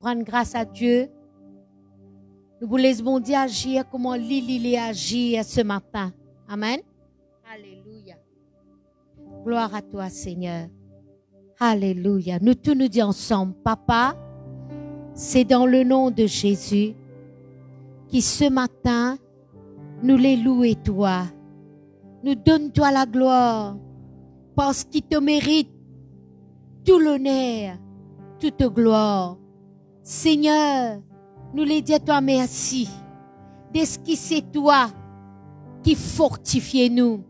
rendre grâce à Dieu. Nous vous laissons bon Dieu agir comment Lili agit ce matin. Amen. Alléluia. Gloire à toi, Seigneur. Alléluia. Nous tous nous disons ensemble, Papa, c'est dans le nom de Jésus qui ce matin, nous les louons toi. Nous donne-toi la gloire parce qu'il te mérite tout l'honneur, toute gloire. Seigneur, nous les disons toi merci. De ce qui c'est toi qui fortifie nous.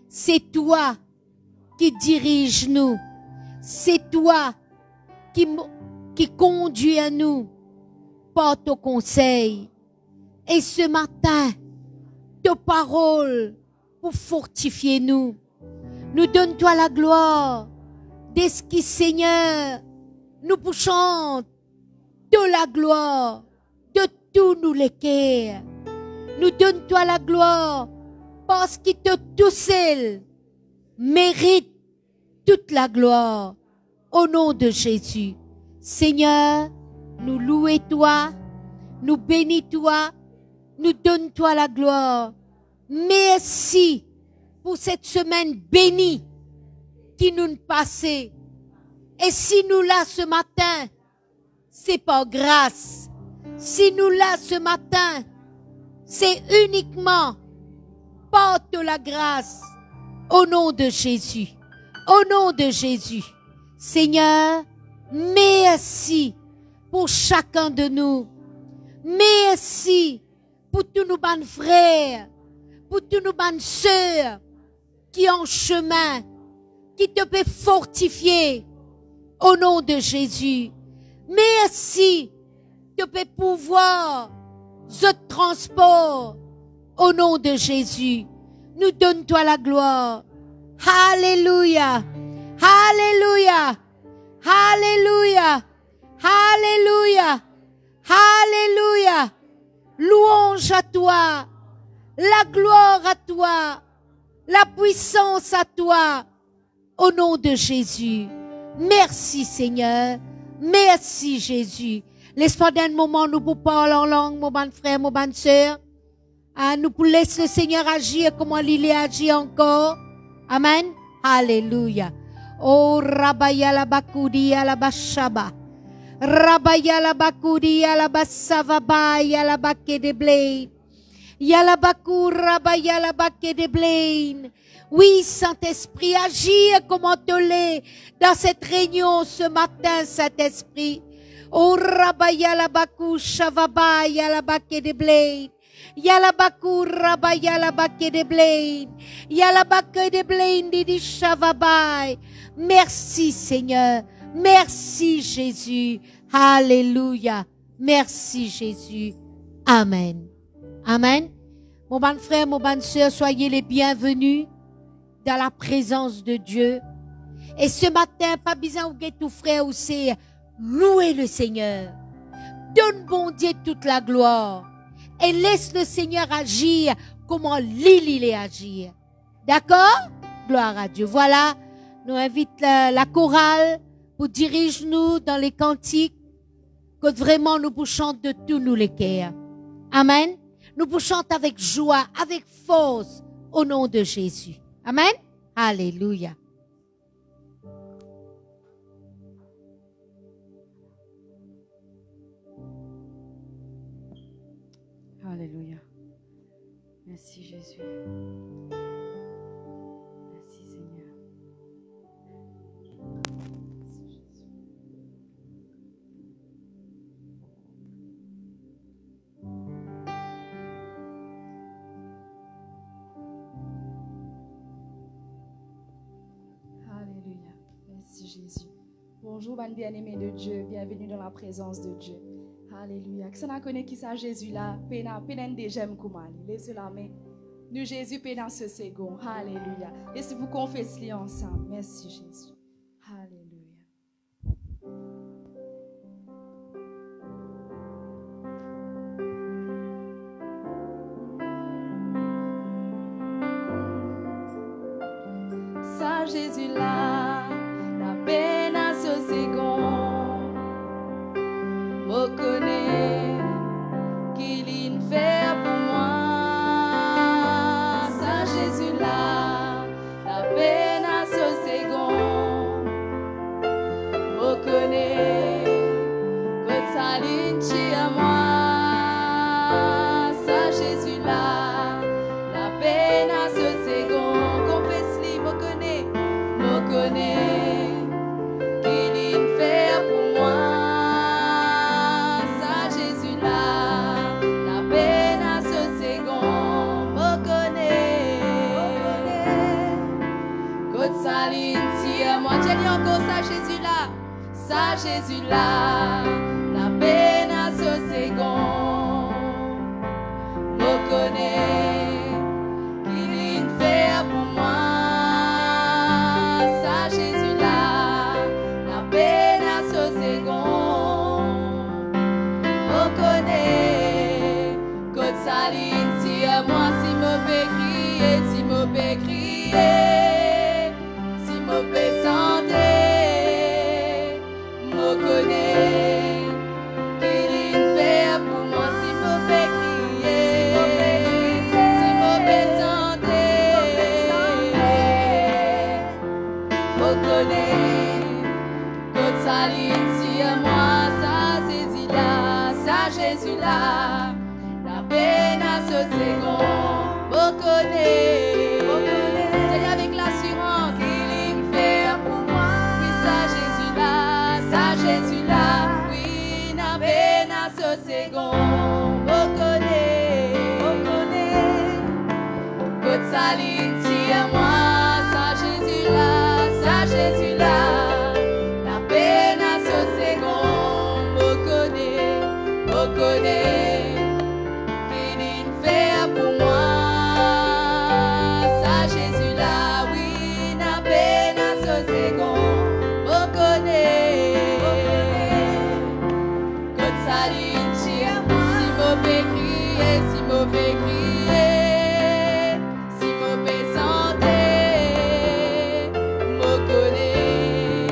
C'est toi qui dirige nous. C'est toi qui conduit à nous par ton conseil. Et ce matin, tes paroles pour fortifier nous. Nous donne-toi la gloire. Dès ce qui, Seigneur, nous pour chanter de la gloire de tous nous les cœurs. Nous donne-toi la gloire parce qu'il te tout seul mérite toute la gloire au nom de Jésus. Seigneur, nous louons toi, nous bénis toi, nous donne toi la gloire. Merci pour cette semaine bénie qui nous passait. Et si nous là ce matin, c'est par grâce. Si nous là ce matin, c'est uniquement par la grâce. Au nom de Jésus. Au nom de Jésus. Seigneur, merci pour chacun de nous. Merci pour tous nos bonnes frères, pour tous nos bonnes sœurs qui en chemin, qui te peut fortifier au nom de Jésus. Merci de peux pouvoir ce transport au nom de Jésus. Nous donne-toi la gloire. Alléluia. Alléluia. Alléluia. Alléluia. Alléluia. Louange à toi. La gloire à toi. La puissance à toi. Au nom de Jésus. Merci Seigneur. Merci Jésus. Laisse-moi d'un moment nous pour parler en langue, mon bon frère, mon bonne sœur. Nous pour laisser le Seigneur agir comme il agit encore. Amen. Alléluia. Oh, Rabaya la Bakudi la Bashaba. Rabaya la Bakudi la Basavaba la Baké de Blaine. Yalabakou Rabaya la Baké de Blaine. Oui, Saint-Esprit, agis comme on te l'est dans cette réunion ce matin, Saint-Esprit. Oh, Rabaya la Bakou Shavaba la Baké de Blaine. Yalabakou Rabaya la Baké de Blaine. Yalabaké de Blaine di Shavabai. Merci Seigneur. Merci Jésus. Alléluia. Merci Jésus. Amen. Amen. Mon bon frère, mon bonne sœur, soyez les bienvenus dans la présence de Dieu. Et ce matin, pas besoin de tout frère ou c'est louer le Seigneur. Donne bon Dieu toute la gloire. Et laisse le Seigneur agir comment il agir. D'accord? Gloire à Dieu. Voilà, nous invite la chorale pour diriger nous dans les cantiques que vraiment nous pour chanter de tous nous les cœurs. Amen. Nous pour chanter avec joie, avec force au nom de Jésus. Amen. Alléluia. Alléluia. Merci Jésus. Merci Seigneur. Merci Jésus. Alléluia. Merci Jésus. Bonjour, bonne bien-aimée de Dieu. Bienvenue dans la présence de Dieu. Alléluia. Que ça n'a connu qui ça Jésus là, pénan déjà m'koumali. Laissez la main. Nous Jésus pénan ce second. Alléluia. Laissez-vous confesser ensemble. Merci Jésus. Alléluia. Ça Jésus là, la pénan ce second. me connais, qu'il y fait pour moi. Ça Jésus là, la peine à ce second, me connais, que ça l'inchi à moi. Ça Jésus là, la peine à ce second, confesse-lui, me connais, qu'il y fait pour moi. Ça Jésus là, la peine à ce second, me connais, que ça l'inti à moi. J'ai dit encore ça Jésus là. Ça Jésus là, la peine à ce second, me connais, qu'il y fait pour moi. Ça Jésus là, la peine à ce second, me connais, que ça l'inti à moi. Si me peut crier, si me peut crier, si me peut chanter, connais, qu'il y fait pour moi. Si me fait crier, si me fait chanter, me connais, que ça l'inti à moi. Ça Jésus là, ça Jésus là, la peine à ce second, me connais, c'est avec l'assurance qu'il y fait pour moi. Oui, ça Jésus là, ça Jésus là, oui, la peine à ce second, me connais, que ça l'inti à moi. Ça Jésus là, ça Jésus là, la peine à ce second, me connais, qu'il y fait pour moi. Ça Jésus là, oui, la peine à ce second, me connais, que ça l'inti à moi. Si me peut crier, si me peut crier, si me peut chanter, me connais,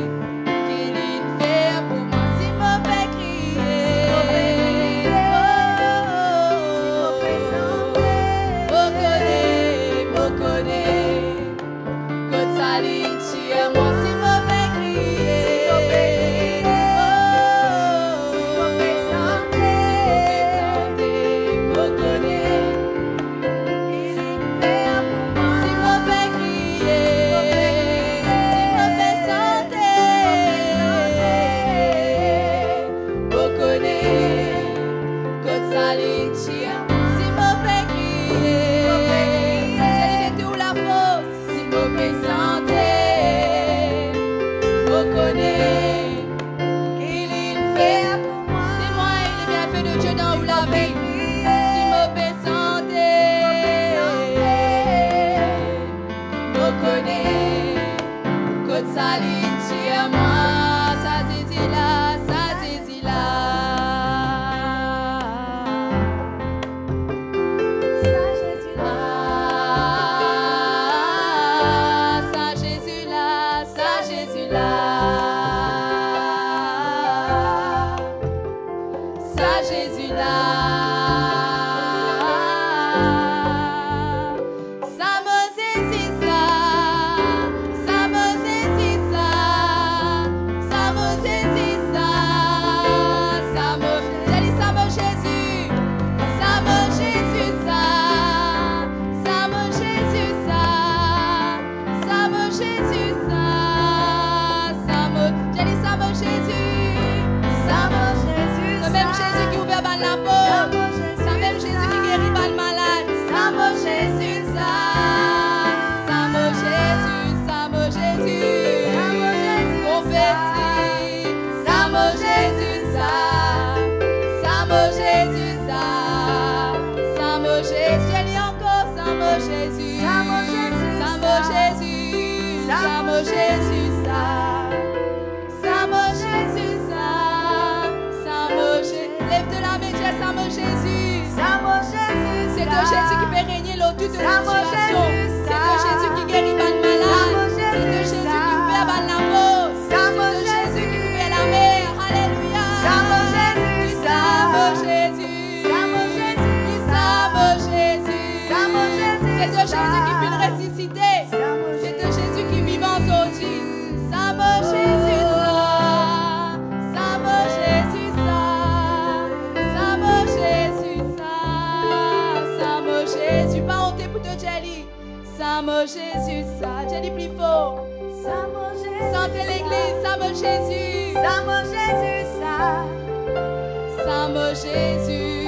qu'il y fait pour moi. Si me peut crier, me connais, que ça l'inti à moi. Si me peut crier, me connais, si me fait crier, si me fait chanter, me connais, que ça l'inti à moi. Si me fait crier, j'ai dit tout la force. Si me fait chanter, me connais, qu'il y fait pour moi. Dis-moi, il est bien fait de Dieu dans la vie. Si me fait chanter, me connais, que ça l'inti à moi. Ça Jésus là, ça Jésus là, ça Jésus là, ça Jésus là, ça Jésus là, ça Jésus là. Ça me saisit ça, ça me saisit ça, ça me saisit ça, ça me, j'ai dit ça me Jésus, ça me Jésus ça, ça me Jésus ça, ça me Jésus ça, ça me, j'ai dit ça me Jésus, ça me Jésus, le même Jésus qui ouvre la porte, ça même Jésus qui guérit le malade, ça me Jésus ça, ça me Jésus, ça me Jésus, confesse-lui, ça me Jésus ça, ça me Jésus ça, ça me Jésus, j'ai dit encore ça me Jésus, ça me Jésus, ça me Jésus, ça me Jésus ça, ça me Jésus ça, ça me Jésus, lève de la main, Dieu, ça me Jésus, ça me Jésus, c'est de Jésus qui peut régner l'eau toute situation, c'est de Jésus qui guérit pas de malade, c'est de Jésus qui fait la peau, c'est de Jésus qui fait la mer, alléluia, ça me Jésus. Jésus, ça. J'ai dit plus fort. Sentez l'église, ça me Jésus. Ça me Jésus. Ça me Jésus.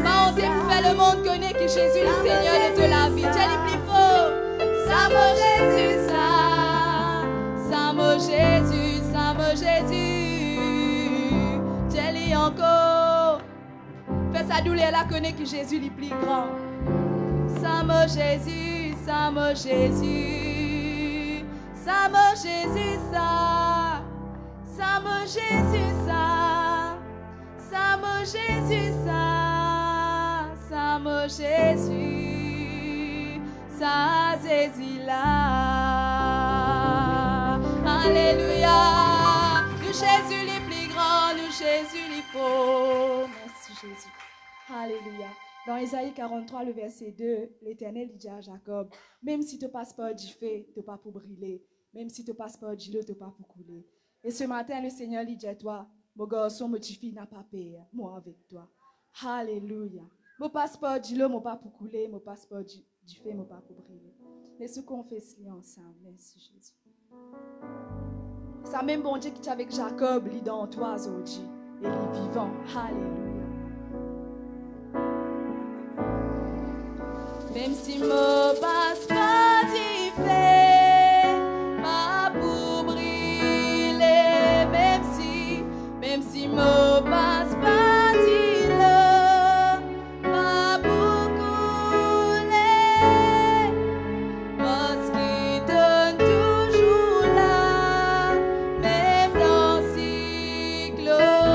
Bah, on dit que fait le monde connaît que Jésus est le Seigneur de la vie. J'ai dit plus fort. Ça me Jésus, ça. Ça me Jésus, ça me Jésus. J'ai dit encore. Fais sa douleur, la connaît que Jésus est plus grand. Ça me Jésus, ça me Jésus. Ça me Jésus, ça. Ça me Jésus, ça. Ça me Jésus, ça. Ça me Jésus. Ça Jésus là. Alléluia. Nous Jésus les plus grands, nous Jésus les faux. Merci Jésus. Alléluia. Dans Isaïe 43, le verset 2, l'Éternel dit à Jacob, même si tu passes par du feu, tu n'as pas pour brûler. Même si tu passes par du l'eau, tu n'as pas pour couler. Et ce matin, le Seigneur dit à toi, mon garçon, mon petit fille n'a pas peur, moi avec toi. Alléluia. Mon passe par du l'eau, mon pas pour couler, mon passe par du feu, mon pas pour brûler. Laissez confesser ensemble. Merci Jésus. Ça même bon Dieu qui est avec Jacob, il est dans toi aujourd'hui. Et il est vivant. Alléluia. Même si me passe pas d'y faire, pas pour briller, même si me passe pas d'y l'eau, pas pour couler, parce qu'il donne toujours là, même dans cyclone,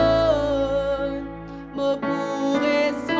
me pourrait se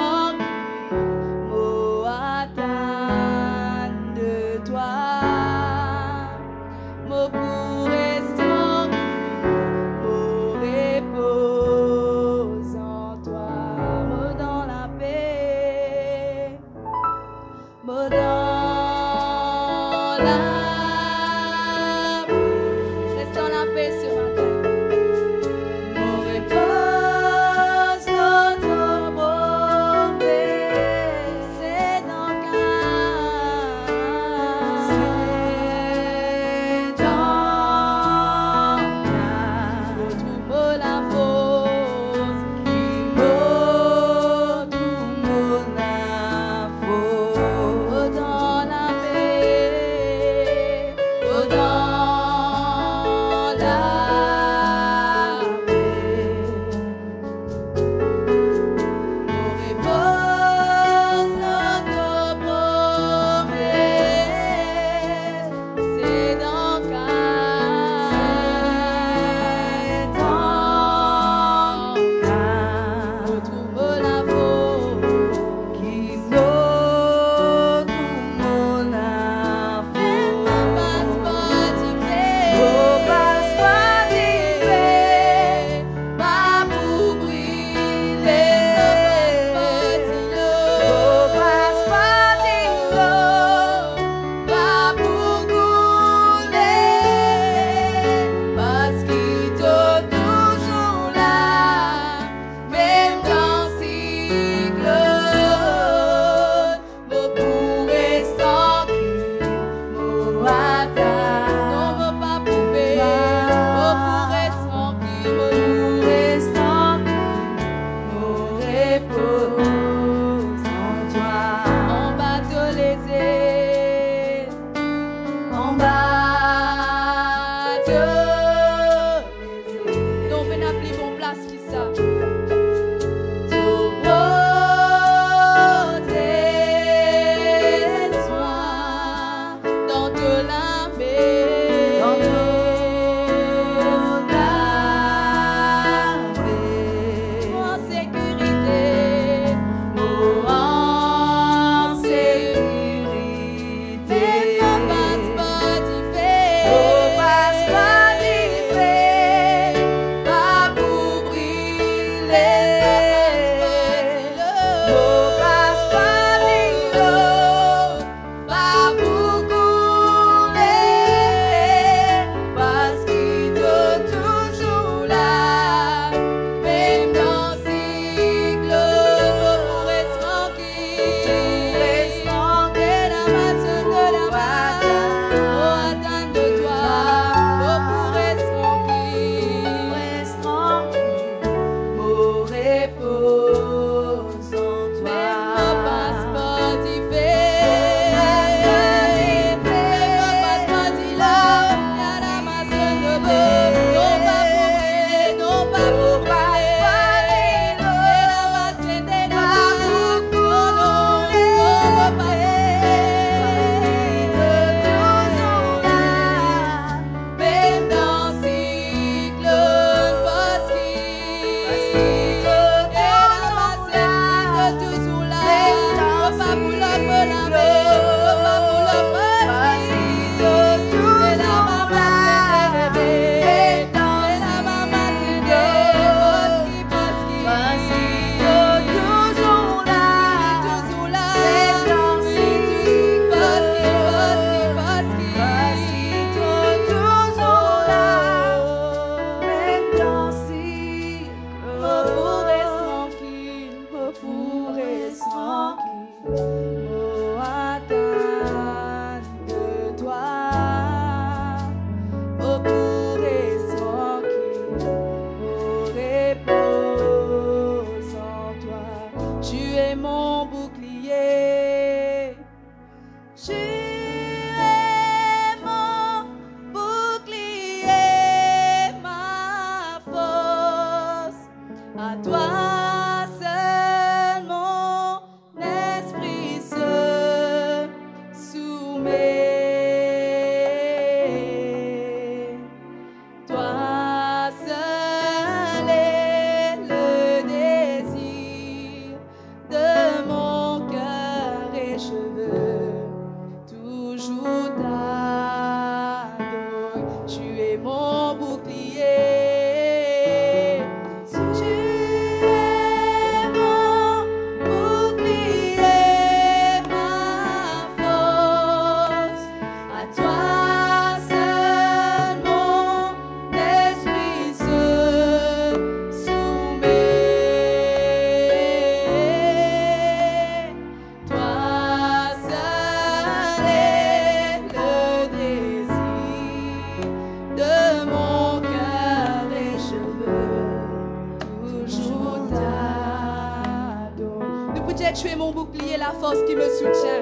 Tu es mon bouclier, la force qui me soutient.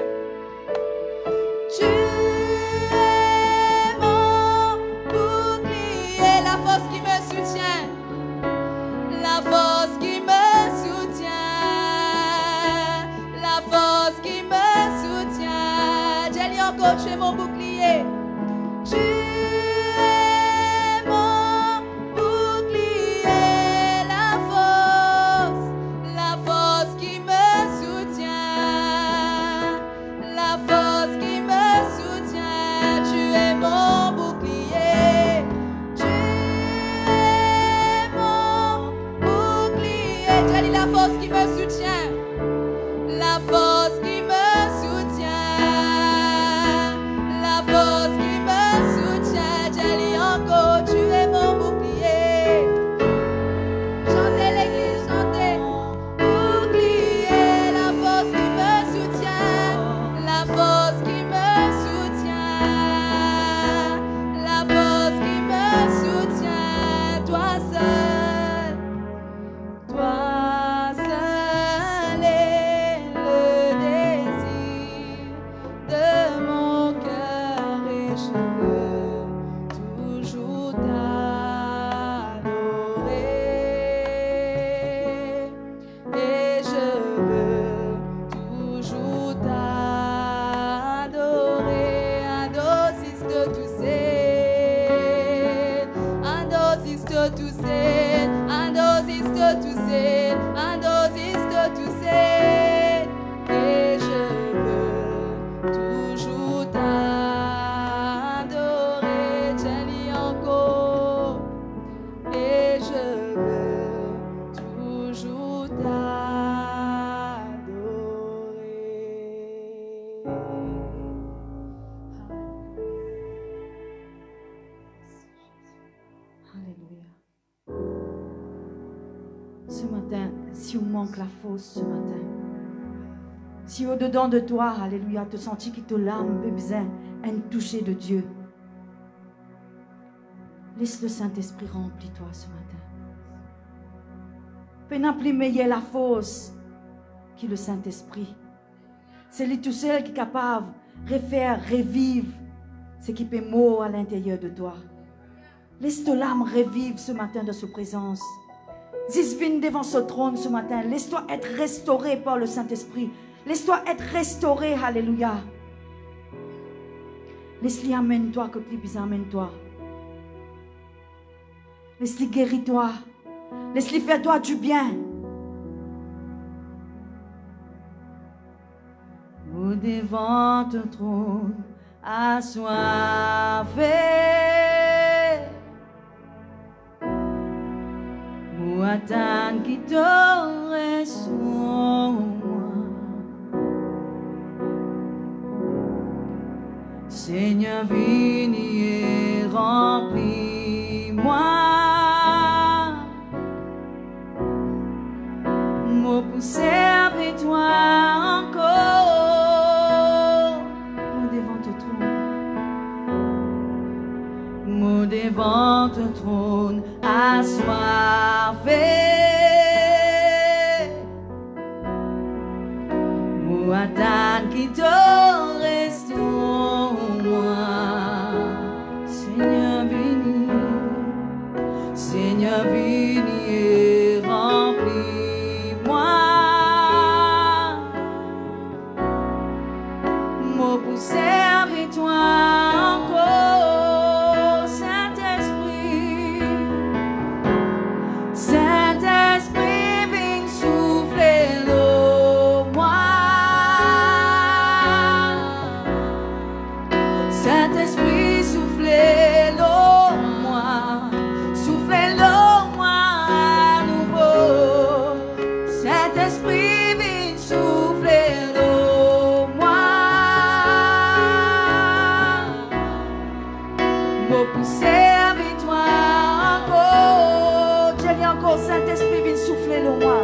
Tu es mon bouclier, la force qui me soutient. La force qui me soutient. La force qui me soutient. J'ai dit encore, tu es mon bouclier. Tu es mon bouclier, la force qui me la force qui me soutient, la force qui me soutient, la force qui me soutient, j'ai dit encore, tu es mon bouclier. Chantez l'église, chantez. Bouclier, la force qui me soutient, la force qui me soutient, la force qui me soutient, toi seul, toi. Ce matin, si on manque la force ce matin, si au-dedans de toi, alléluia, tu sens que ton âme a besoin d'un toucher de Dieu, laisse le Saint-Esprit remplir toi ce matin. Peu plus meilleure la force que le Saint-Esprit. C'est lui tout seul qui est capable de refaire, revivre ce qui peut mourir à l'intérieur de toi. Laisse ton âme revivre ce matin de sa présence. Viens devant ce trône ce matin. Laisse-toi être restauré par le Saint-Esprit. Laisse-toi être restauré. Alléluia. Laisse-lui amène-toi, que tu amène-toi. Laisse-lui guérir-toi. Laisse-lui faire toi du bien. Au devant ton trône, assoiffé. Ou attendre qui t'aurait sur moi. Seigneur, viens et remplis-moi. Moi pour servir toi encore. Moi devant ton trône. Moi devant ton trône, assoiffé. Moi attendre qui t'aurait sur moi. Seigneur, viens et remplis. Saint-Esprit, viens souffler l'eau, moi. Moi pour servir toi encore. J'ai dit encore, Saint-Esprit, viens souffler l'eau, moi.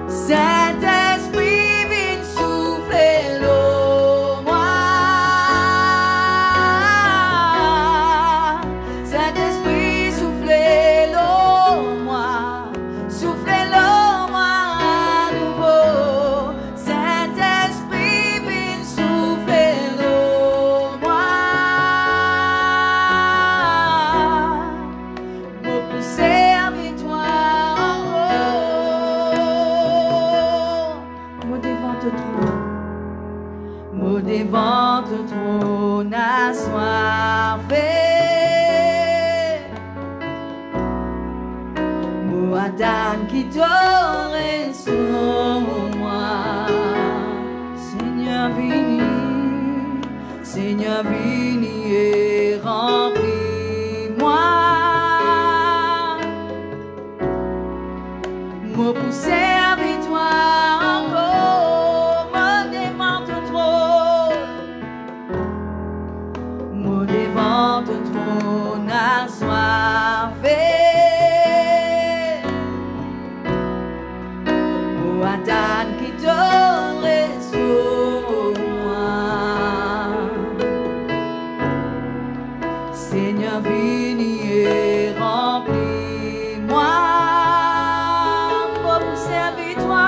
Saint-Esprit, viens souffler l'eau, moi. Saint-Esprit, soufflez l'eau, moi. Soufflez l'eau, moi, à nouveau. Saint-Esprit, viens souffler l'eau, moi. Moi pour servir toi encore. Moi devant ton trône. Moi devant ton trône assoiffé. Moi Adam qui t'aurait sur moi. Seigneur vini, Seigneur vini et remplis-moi. Moi pour servir toi encore. Moi devant ton trône. Moi devant ton trône assoiffé. Moi Adam qui t'aurait sur moi. Seigneur vini et remplis-moi. Moi pour servir toi.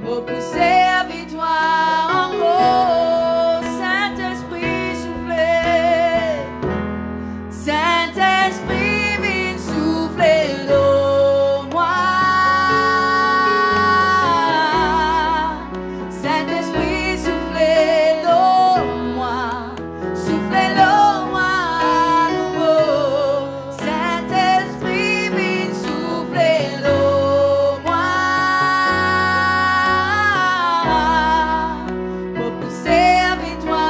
Moi pour servir toi encore. Saint-Esprit soufflez. Saint-Esprit viens souffler l'eau, moi. Saint-Esprit soufflez l'eau, moi. Soufflez l'eau, moi, à nouveau. Saint-Esprit viens souffler l'eau, moi. Moi pour servir toi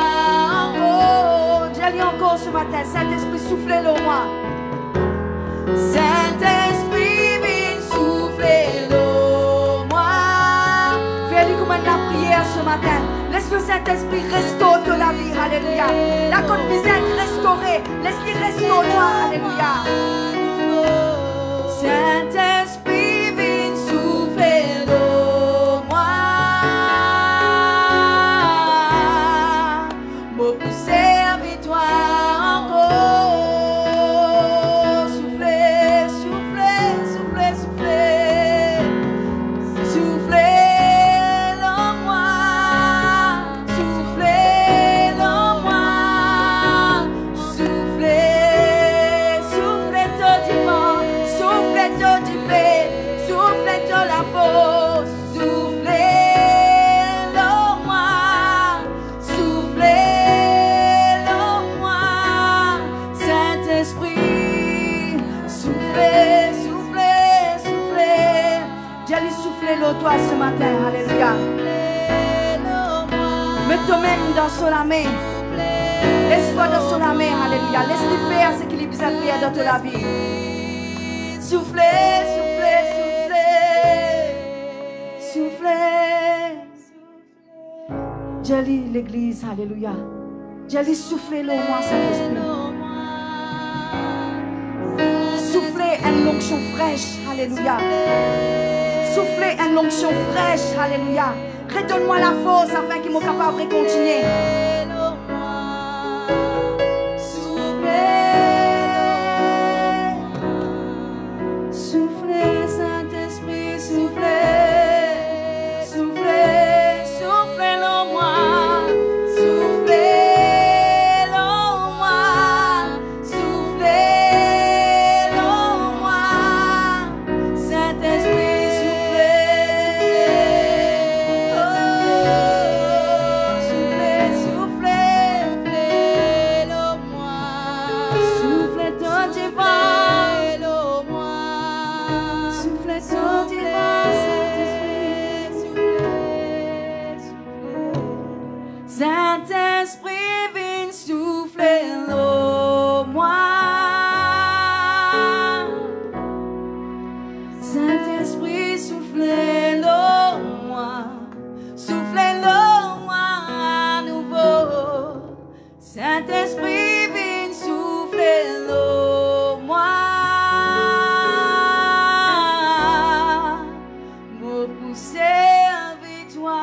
encore. J'ai lu encore ce matin. Saint-Esprit soufflez l'eau, moi. Saint-Esprit viens souffler l'eau, moi. Fais-lui comme la prière ce matin. Laisse le Saint-Esprit restaure la vie, alléluia. La côte misère restaurée, laisse-lui restaurer toi, alléluia. Saint-Esprit viens souffler l'eau, moi. Moi pour servir toi encore. Soufflez, soufflez, soufflez, soufflez. Soufflez l'en moi. Soufflez l'en moi. Soufflez, soufflez tout du vent. Soufflez tout du fait. Soufflez tout la force. Soufflez l'en moi. Soufflez l'en moi. Saint-Esprit, soufflez, soufflez, soufflez. J'ai lui souffler l'eau toi ce matin, alléluia. Mets toi-même dans son main. Laisse-toi dans son main, alléluia. Laisse-lui faire ce qu'il a besoin de faire dans toute la vie. Soufflez, soufflez, soufflez. Soufflez. J'ai lu l'église, alléluia. J'ai lui souffler l'eau moi, Saint-Esprit. Soufflez une onction fraîche, alléluia. Soufflez une onction fraîche, alléluia. Redonne-moi la force afin qu'il soit capable de continuer. Soufflez, soufflez, Saint-Esprit, soufflez, soufflez, soufflez en moi, soufflez en moi, soufflez en moi, Saint-Esprit, soufflez, oh, soufflez, soufflez, soufflez en moi, soufflez ton divin. Soufflez ton divin, Saint-Esprit, Saint-Esprit, viens souffler l'eau, moi. Saint-Esprit, souffle soufflez-le moi, soufflez-le moi à nouveau. Saint-Esprit, viens soufflez-le moi. Me pousser avec toi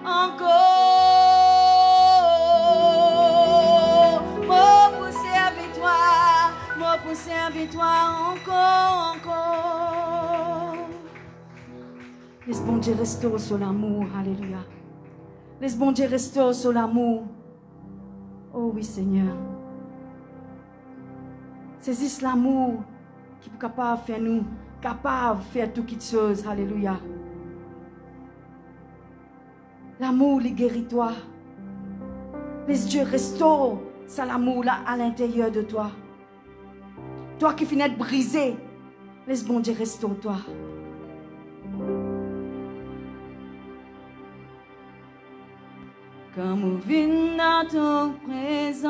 encore. Me pousser avec toi, me pousser avec toi encore. Laisse bon Dieu rester sur l'amour, alléluia. Laisse bon Dieu rester sur l'amour. Oh oui, Seigneur. Saisisse l'amour qui est capable de faire nous, capable de faire toutes choses. Alléluia. L'amour, il guérit toi. Laisse Dieu restaure ça l'amour là à l'intérieur de toi. Toi qui finis de briser, laisse bon Dieu restaure toi. Comme on vient dans ton présence,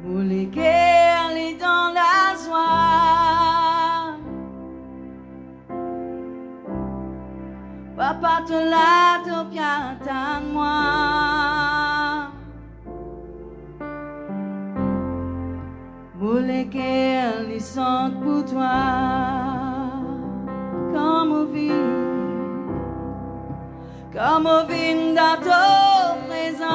pour les guerres et dans la joie, papa te l'a te piata de moi, pour les guerres les sont pour toi. Comme on vient dans ta présence,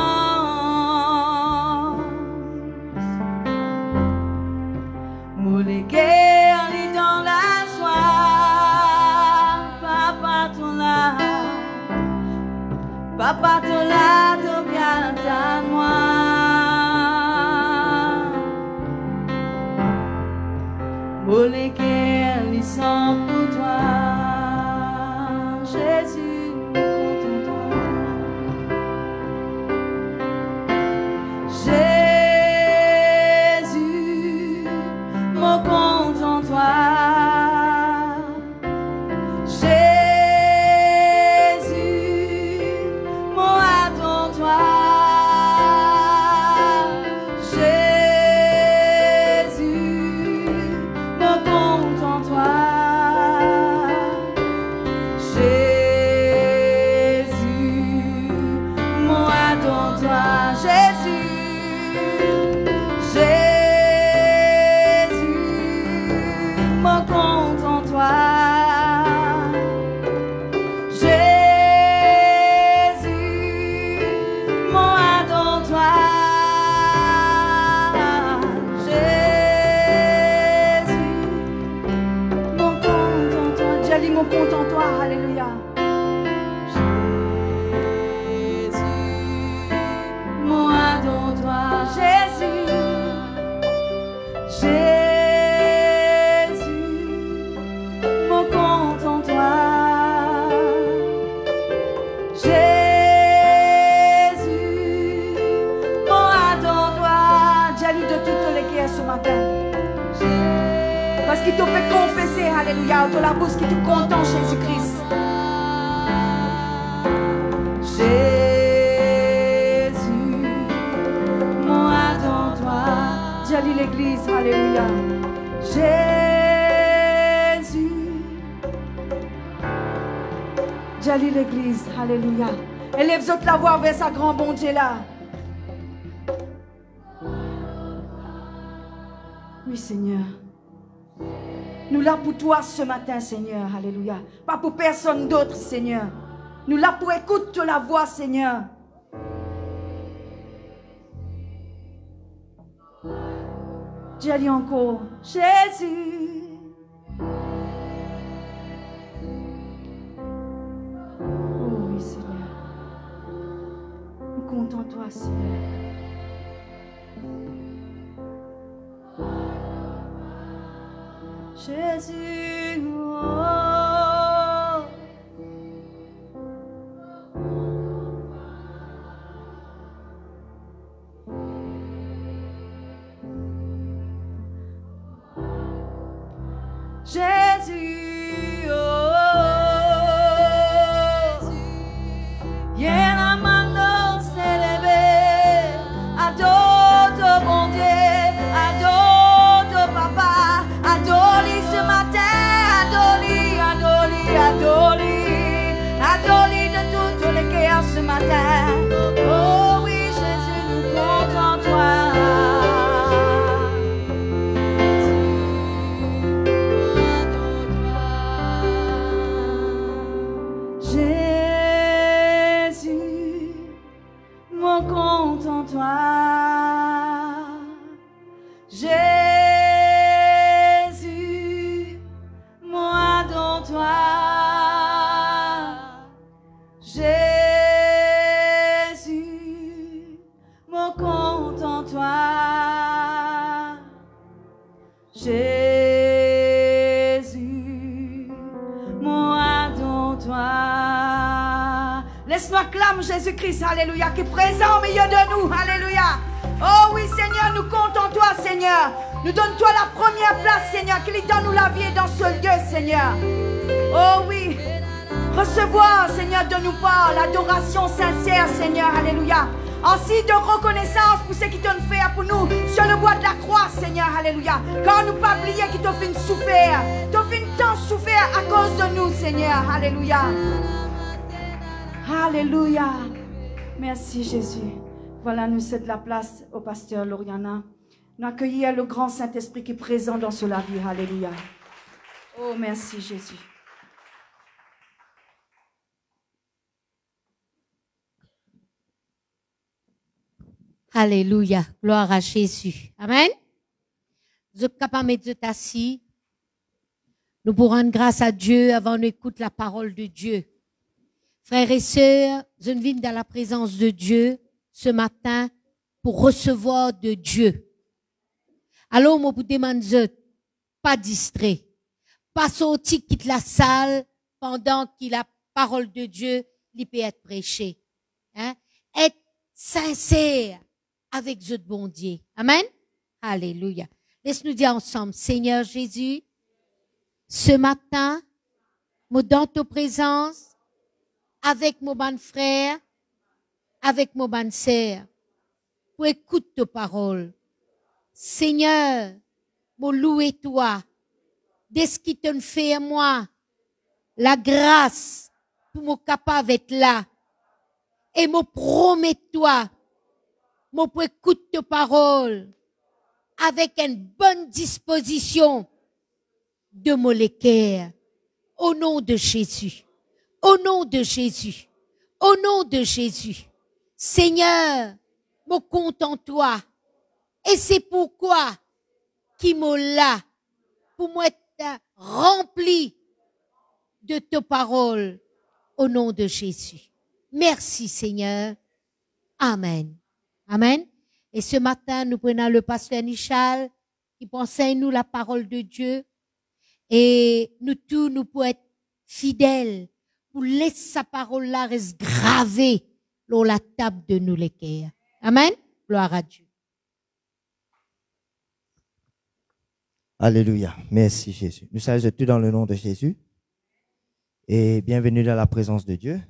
pour les guerres et dans la joie, papa te l'a te bien à moi, pour les guerres ils sont pour toi. Jésus, contente-toi. Jésus, mon contente-toi. Jésus, mon attends-toi. Jésus, mon contente-toi. Mon compte en toi, alléluia. Jésus, moi dans toi, Jésus, Jésus, mon compte en toi, Jésus, moi dans toi. J'ai lu de toutes les guerres ce matin. Parce qu'il te fait confesser, alléluia, de la bouche qui te content, Jésus-Christ. Jésus, moi dans toi. J'ai lu l'église, alléluia. Jésus, j'ai lu l'église, alléluia. Élève-toi la voix vers sa grand bon Dieu là. Oui, Seigneur. Nous là pour toi ce matin, Seigneur. Alléluia. Pas pour personne d'autre, Seigneur. Nous là pour écouter la voix, Seigneur. J'ai dit encore, Jésus. Oh oui, Seigneur. Nous comptons toi, Seigneur. Jésus, oh. Jésus, oh. Yen amando s'élever, adore ton bon Dieu, adore ton papa. Jésus, moi dans toi. Jésus, mon compte en toi. Jésus, moi dans toi. Laisse-nous acclamer Jésus-Christ, alléluia, qui est présent au milieu de nous, alléluia. Oh oui, Seigneur, nous comptons toi, Seigneur. Nous donne-toi la première place, Seigneur, qu'il donne-nous la vie dans ce lieu, Seigneur. Oh oui, recevoir, Seigneur, de nous part l'adoration sincère, Seigneur, alléluia. Ainsi de reconnaissance pour ce qui t'ont fait pour nous sur le bois de la croix, Seigneur, alléluia. Car nous pas oublier qu'ils t'ont fait souffrir. T'ont fait tant souffrir à cause de nous, Seigneur, alléluia. Alléluia. Merci, Jésus. Voilà, nous cèdons la place au pasteur Lauriana. Nous accueillons le grand Saint-Esprit qui est présent dans ce vie. Alléluia. Oh, merci, Jésus. Alléluia. Gloire à Jésus. Amen. Vous êtes capable de mettre assis. Nous pourrons rendre grâce à Dieu avant d'écouter la parole de Dieu. Frères et sœurs, je viens dans la présence de Dieu ce matin pour recevoir de Dieu. Alors, moi, vous demande, pas distrait. Pas sortir, quitte la salle pendant que la parole de Dieu lui peut être prêchée. Hein? Être sincère avec Dieu de bon Dieu. Amen. Alléluia. Laisse-nous dire ensemble, Seigneur Jésus, ce matin, moi dans ta présence, avec mon bon frère, avec mon bonne sœur, pour écouter ta parole. Seigneur, moi louer toi, de ce qui te fait à moi, la grâce pour me capable d'être là. Et me promets toi, moi pour écouter ta parole, avec une bonne disposition de mon cœur, au nom de Jésus. Au nom de Jésus. Au nom de Jésus. Seigneur, me compte en toi. Et c'est pourquoi qui me là pour moi être rempli de ta parole au nom de Jésus. Merci Seigneur. Amen. Amen. Et ce matin, nous prenons le pasteur Nichal qui enseigne nous la parole de Dieu. Et nous tous, nous pouvons être fidèles pour laisser sa parole là reste gravée sur la table de nous les cœurs. Amen. Gloire à Dieu. Alléluia. Merci Jésus. Nous saluons tout dans le nom de Jésus. Et bienvenue dans la présence de Dieu.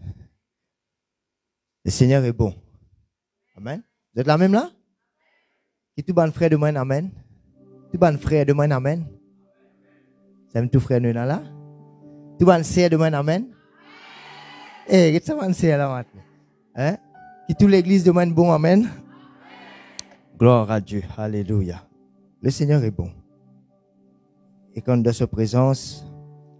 Le Seigneur est bon. Amen. Vous êtes là même là? Qui tout bon frère de moi, amen. Tout bon frère de moi, amen. C'est tout frère de moi là? Tout bon sœur de moi, amen. Eh, qu'est-ce que c'est là maintenant? Hein? Qui toute l'église de moi bon, amen. Gloire à Dieu. Alléluia. Le Seigneur est bon. Et quand dans sa présence,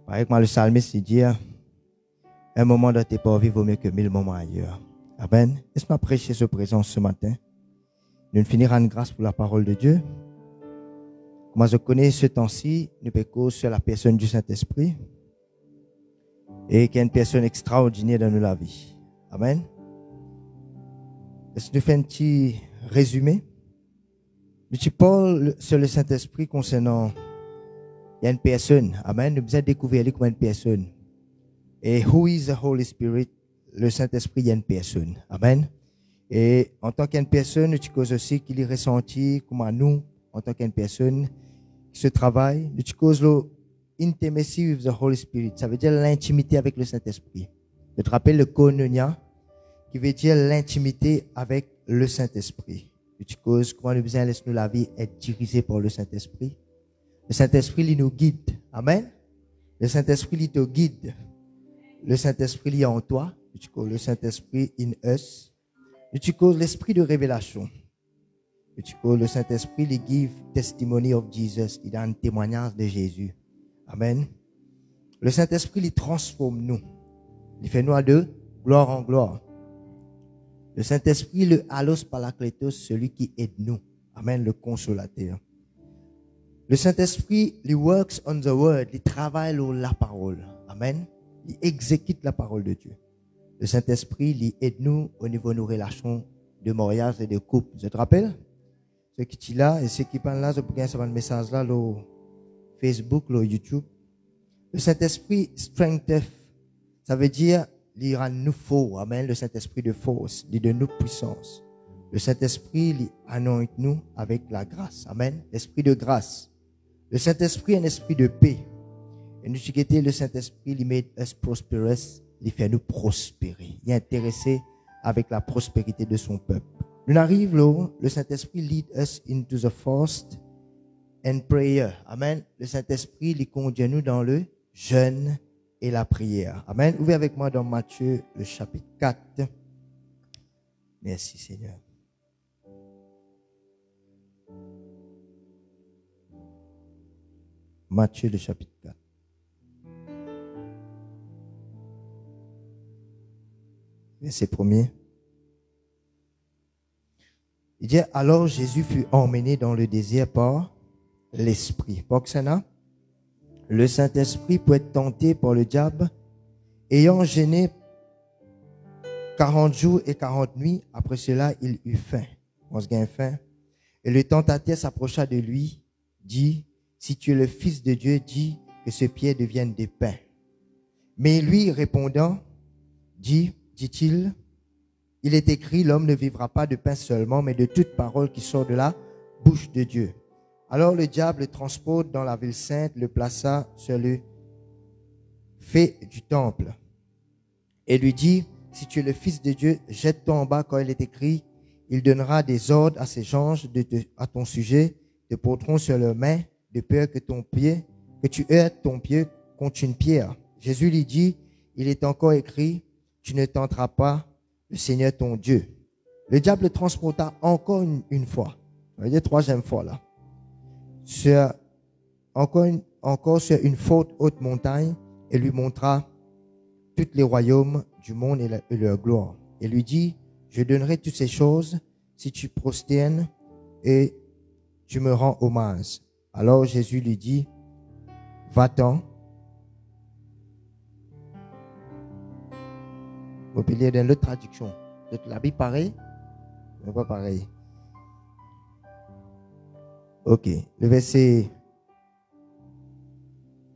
avec moi le psalmiste il dit, un moment dans tes pas vaut mieux que 1000 moments ailleurs. Amen. Laisse-moi prêcher sa présence ce matin. Nous finirons en grâce pour la parole de Dieu. Moi, je connais ce temps-ci, nous pécons sur la personne du Saint-Esprit et qui est une personne extraordinaire dans la vie. Amen. Laisse-nous faire un petit résumé. Nous parlons sur le Saint-Esprit concernant il y a une personne. Amen. Nous avons découvert comme une personne. Et who is the Holy Spirit? Le Saint-Esprit, il y a une personne. Amen. Et en tant qu'une personne, nous causes aussi qu'il est ressenti comme nous, en tant qu'une personne qui se travaille. Nous causes l'intimacy with the Holy Spirit. Ça veut dire l'intimité avec le Saint-Esprit. Je te rappelle le koinonia, qui veut dire l'intimité avec le Saint-Esprit. Nous causes comment nous besoin laisser nous la vie être dirigée par le Saint-Esprit. Le Saint-Esprit, il nous guide. Amen. Le Saint-Esprit, il te guide. Le Saint-Esprit, il est en toi. Le Saint-Esprit in us. Tu causes l'esprit de révélation. Tu causes le Saint-Esprit, il give testimony of Jesus. Il donne témoignage de Jésus. Amen. Le Saint-Esprit, il transforme nous. Il fait nous de gloire en gloire. Le Saint-Esprit, le allos paracletos, celui qui aide nous. Amen, le consolateur. Le Saint-Esprit, il works on the word, il travaille sur la parole. Amen. Il exécute la parole de Dieu. Le Saint-Esprit, il aide nous au niveau de nos relations de mariage et de couple. Je te rappelle? Ceux qui sont là et ceux qui parlent là, je peux gagner ce message là, sur Facebook, sur YouTube. Le Saint-Esprit strengthen, ça veut dire, il rend nous forts. Amen. Le Saint-Esprit de force, il donne nous puissance. Le Saint-Esprit, il anointe nous avec la grâce. Amen. L'esprit de grâce. Le Saint-Esprit est un esprit de paix. Et nous, le Saint-Esprit, il met us prosperous, il fait nous prospérer. Il est intéressé avec la prospérité de son peuple. Nous arrivons là, le Saint-Esprit lead us into the fast and prayer. Amen. Le Saint-Esprit, il conduit nous dans le jeûne et la prière. Amen. Ouvrez avec moi dans Matthieu, le chapitre 4. Merci Seigneur. Matthieu, le chapitre 4. Verset 1er. Il dit, alors Jésus fut emmené dans le désert par l'Esprit. Boxana, le Saint-Esprit peut être tenté par le diable, ayant gêné 40 jours et 40 nuits. Après cela, il eut faim. On se gagne faim. Et le tentateur s'approcha de lui, dit, si tu es le Fils de Dieu, dis que ce pierre devienne des pains. Mais lui, répondant, dit-il, il est écrit, l'homme ne vivra pas de pain seulement, mais de toute parole qui sort de la bouche de Dieu. Alors le diable le transporte dans la ville sainte, le plaça sur le fait du temple et lui dit, si tu es le Fils de Dieu, jette-toi en bas, quand il est écrit, il donnera des ordres à ses anges à ton sujet, te porteront sur leurs mains, de peur que tu heurtes ton pied contre une pierre. Jésus lui dit, il est encore écrit, tu ne tenteras pas le Seigneur ton Dieu. Le diable le transporta encore une fois. On va dire troisième fois là. Encore sur une forte haute montagne et lui montra tous les royaumes du monde et leur gloire. Et lui dit, je donnerai toutes ces choses si tu prosternes et tu me rends hommage. Alors Jésus lui dit, va-t'en. Vous pouvez lire dans l'autre traduction. La Bible pareil, mais pas pareil. Ok. Le verset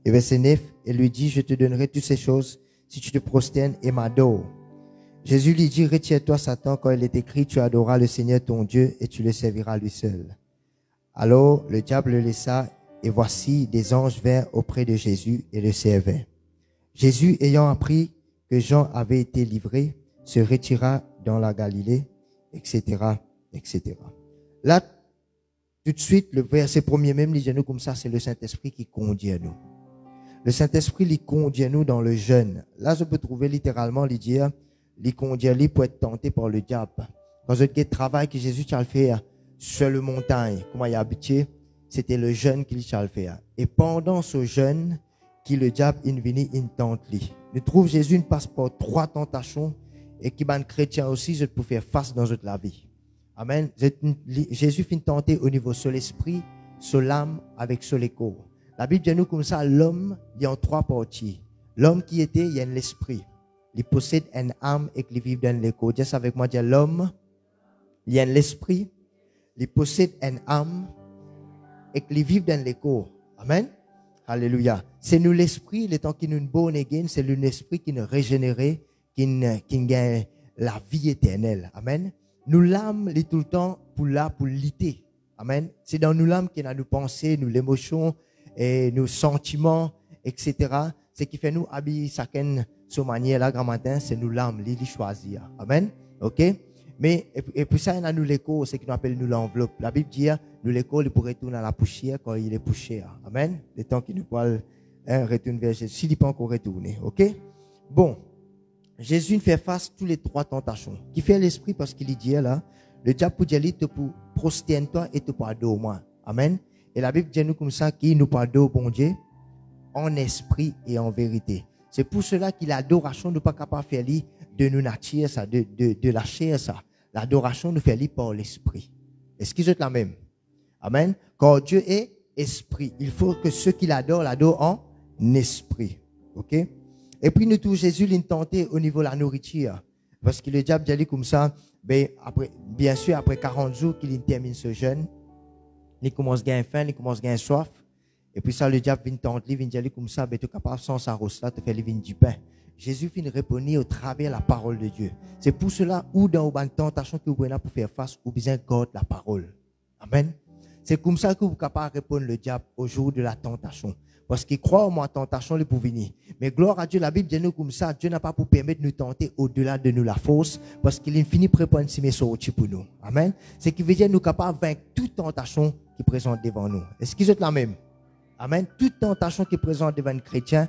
9, il lui dit, je te donnerai toutes ces choses si tu te prosternes et m'adores. Jésus lui dit, retire-toi Satan, quand il est écrit, tu adoreras le Seigneur ton Dieu et tu le serviras lui seul. Alors le diable le laissa et voici des anges vinrent auprès de Jésus et le servaient. Jésus, ayant appris que Jean avait été livré, se retira dans la Galilée, etc., etc. Là, tout de suite, le verset premier même, il dit nous comme ça, c'est le Saint-Esprit qui conduit à nous. Le Saint-Esprit, il conduit à nous dans le jeûne. Là, je peux trouver littéralement, il dit, il conduit à lui pour être tenté par le diable. Quand je dis travail que Jésus a fait sur le montagne, comment il a habitué, c'était le jeûne qu'il a fait. Et pendant ce jeûne, qui le diable est venu, il tente lui. Nous trouvons Jésus une passe par 3 tentations et qui ban chrétien aussi, je peux faire face dans toute la vie. Amen. Jésus finit tenter au niveau sur l'esprit, sur l'âme, avec sur les corps. La Bible dit nous comme ça, l'homme, il y a en 3 parties. L'homme qui était, il y a l'esprit. Il possède une âme et il vit dans les corps. Dis avec moi, dis l'homme, il y a l'esprit, il possède une âme et il vit dans les corps. Amen. Alléluia. C'est nous l'esprit, le temps qui nous born again, c'est l'esprit qui nous régénère, qui gagne la vie éternelle. Amen. Nous l'âme, est tout le temps pour lutter. Amen. C'est dans nous l'âme qui a nos pensées, nous l'émotion, et nos sentiments, etc. Ce qui fait nous habiller chacun sa manière là, grand matin, c'est nous l'âme, les choisir. Amen. Ok. Mais, et puis ça, il y a nous l'écho, ce qu'on appelle nous l'enveloppe. La Bible dit, nous l'écho, il pourrait retourner à la poussière quand il est poussière. Amen. Le temps qu'il nous parle, retourne vers Jésus. S'il n'est pas encore retourné. Ok? Bon. Jésus fait face à tous les 3 tentations. Qui fait l'esprit parce qu'il dit là, le diable peut dire, te pour prosterne-toi et te pardonne au moins. Amen. Et la Bible dit nous comme ça, qu'il nous pardonne au bon Dieu, en esprit et en vérité. C'est pour cela que l'adoration n'est pas capable de faire de nous nature ça, de lâcher ça. L'adoration nous fait par l'esprit. Est-ce que c'est la même? Amen. Quand Dieu est esprit. Il faut que ceux qui l'adorent en esprit. OK? Et puis, nous tous, Jésus l'a tenté au niveau de la nourriture. Parce que le diable dit comme ça, ben, après, bien sûr, après 40 jours qu'il termine ce jeûne, il commence à gagner faim, il commence à gagner soif. Et puis ça, le diable vient tenter, il vient dire comme ça, ben, tu es capable sans sa rose là, te faire vin du pain. Jésus vient répondre au travers de la parole de Dieu. C'est pour cela, ou dans une tentation que vous prenez pour faire face, ou besoin garder la parole. Amen. C'est comme ça que vous êtes capable de répondre le diable au jour de la tentation. Parce qu'il croit au moins tentation, il peut venir. Mais gloire à Dieu, la Bible dit nous comme ça, Dieu n'a pas pour permettre de nous tenter au-delà de nous la force, parce qu'il est fini préparé si sorti pour nous. Amen. C'est qui veut dire nous capables de vaincre toute tentation qui présente devant nous. Est-ce qu'ils sont la même? Amen. Toute tentation qui présente devant un chrétien,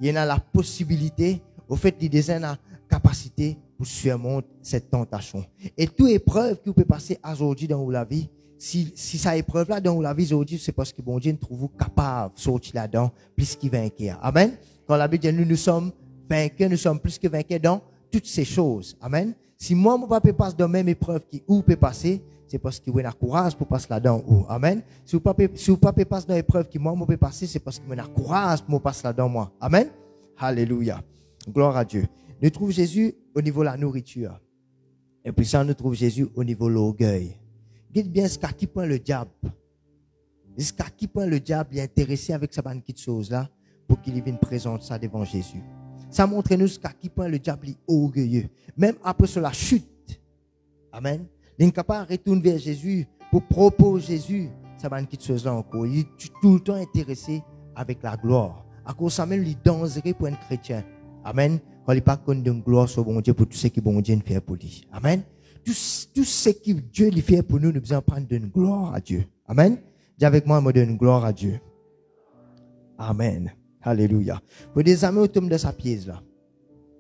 il y en a la possibilité, au fait, il y a la capacité pour surmonter cette tentation. Et toute épreuve que vous pouvez passer aujourd'hui dans la vie, si ça épreuve là dans la vie aujourd'hui, c'est parce que bon Dieu nous trouve capable de sortir là-dedans, plus que vainqueur. Amen. Quand la Bible dit nous sommes vainqueurs, nous sommes plus que vainqueurs dans toutes ces choses. Amen. Si moi, mon papa passe dans la même épreuve qui où peut passer, c'est parce qu'il a courage pour passer là-dedans. Amen. Si vous papa passe dans l'épreuve qui moi, peux passer, c'est parce qu'il a courage pour passer là-dedans moi. Amen. Alléluia. Gloire à Dieu. Nous trouvons Jésus au niveau de la nourriture. Et puis ça, nous trouvons Jésus au niveau de l'orgueil. Dites bien ce qui prend le diable. Ce qui prend le diable, il est intéressé avec sa bonne petite chose là pour qu'il vienne présenter ça devant Jésus. Ça montre nous ce qui prend le diable, il est orgueilleux. Même après sur la chute. Amen. Il n'est pas capable de retourner vers Jésus pour proposer Jésus sa bonne petite chose là encore. Il est tout le temps intéressé avec la gloire. À cause ça même, il est dangereux pour un chrétien. Amen. Quand il n'est pas connu de gloire sur bon Dieu pour tout ce que bon Dieu fait pour lui. Amen. Tout ce que Dieu lui fait pour nous, nous devons prendre de gloire à Dieu. Amen. Dis avec moi, je donne gloire à Dieu. Amen. Alléluia. Pour des amis au tombe de sa pièce là.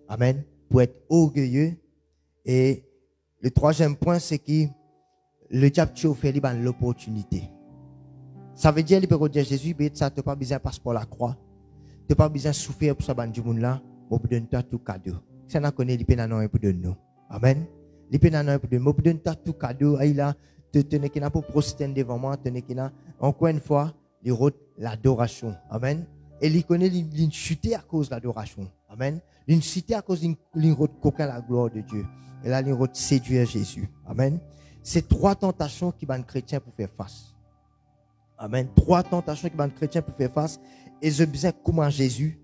Amen. Pour être orgueilleux. Et le troisième point, c'est que le diable t'a offert l'opportunité. Ça veut dire, il peut dire Jésus, ça t'as pas besoin de passer par la croix. T'as pas besoin de souffrir pour ça, du monde là. On peut donner tout cadeau. Ça n'a connaît les pénans pour donner nous. Amen. Les pénans pour donner. On peut donner tout cadeau. Aïe là, tenez qu'il n'a pas prosterner devant moi, tenez qu'il n'a encore une fois, il rote l'adoration. Amen. Et il connaît l'une chuté à cause de l'adoration. Amen. L'une chuté à cause d'une rote coquin la gloire de Dieu. Et là, l'une rote séduire Jésus. Amen. C'est trois tentations qui ban chrétien pour faire face. Amen. Trois tentations qui ban chrétien pour faire face. Et je besoin comment Jésus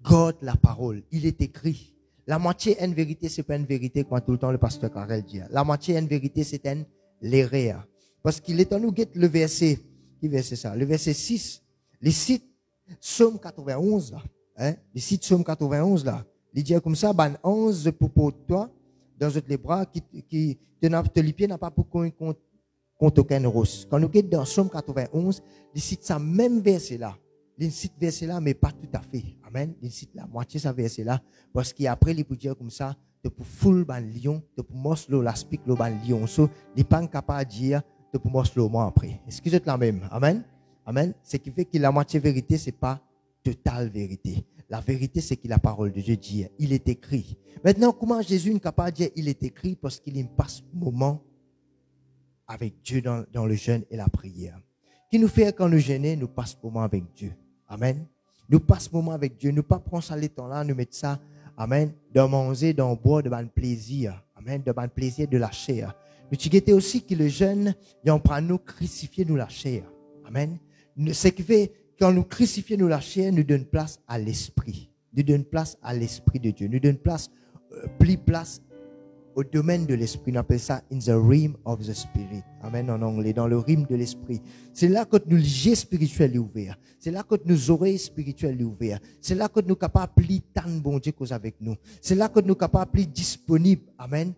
garde la parole. Il est écrit. La moitié est une vérité, c'est pas une vérité quand tout le temps le pasteur Karel dit. La moitié est une vérité, c'est une l'erreur. Parce qu'il est en nous guette le verset. Qui verset ça? Le verset 6. Les sites Psaume 91 là. Hein? Les sites Psaume 91 là. Il dit comme ça, ban 11 pour toi, dans les bras, qui te lipier n'a pas pour contre aucun rose. Quand nous guette dans Psaume 91, il cite ça même verset là. Il cite verset là, mais pas tout à fait. Amen. Il cite la moitié de ce verset là. Parce qu'après, il peut dire comme ça, de pour full ban lion, de pour moslo l'aspic le ban lion. So, il n'est pas capable de dire, de pour moslo moi après. Est-ce que vous êtes la même? Amen. Amen. Ce qui fait que la moitié vérité, c'est pas totale vérité. La vérité, c'est que la parole de Dieu dit, il est écrit. Maintenant, comment Jésus n'est capable de dire, il est écrit? Parce qu'il passe moment avec Dieu dans le jeûne et la prière. Qui nous fait quand nous jeûnons, nous passons moment avec Dieu. Amen. Nous passons moment avec Dieu. Nous pas prendre ça le temps là, nous mettre ça, amen, de manger, d'en boire, de ban plaisir. Amen, de ban plaisir de la chair. Nous t'y aussi que le jeûne, il en prend nous crucifier nous la chair. Amen. Ce qui fait, quand nous crucifions nous la chair, nous donne place à l'esprit. Nous donne place à l'esprit de Dieu. Nous donne place, plus place au domaine de l'esprit. On appelle ça in the realm of the spirit. Amen en anglais, dans le rythme de l'esprit. C'est là que nos yeux spirituels sont ouverts. C'est là que nos oreilles spirituelles sont ouvertes. C'est là que nous sommes capables de tant bon Dieu cause avec nous. C'est là que nous sommes capables de disponibles, amen,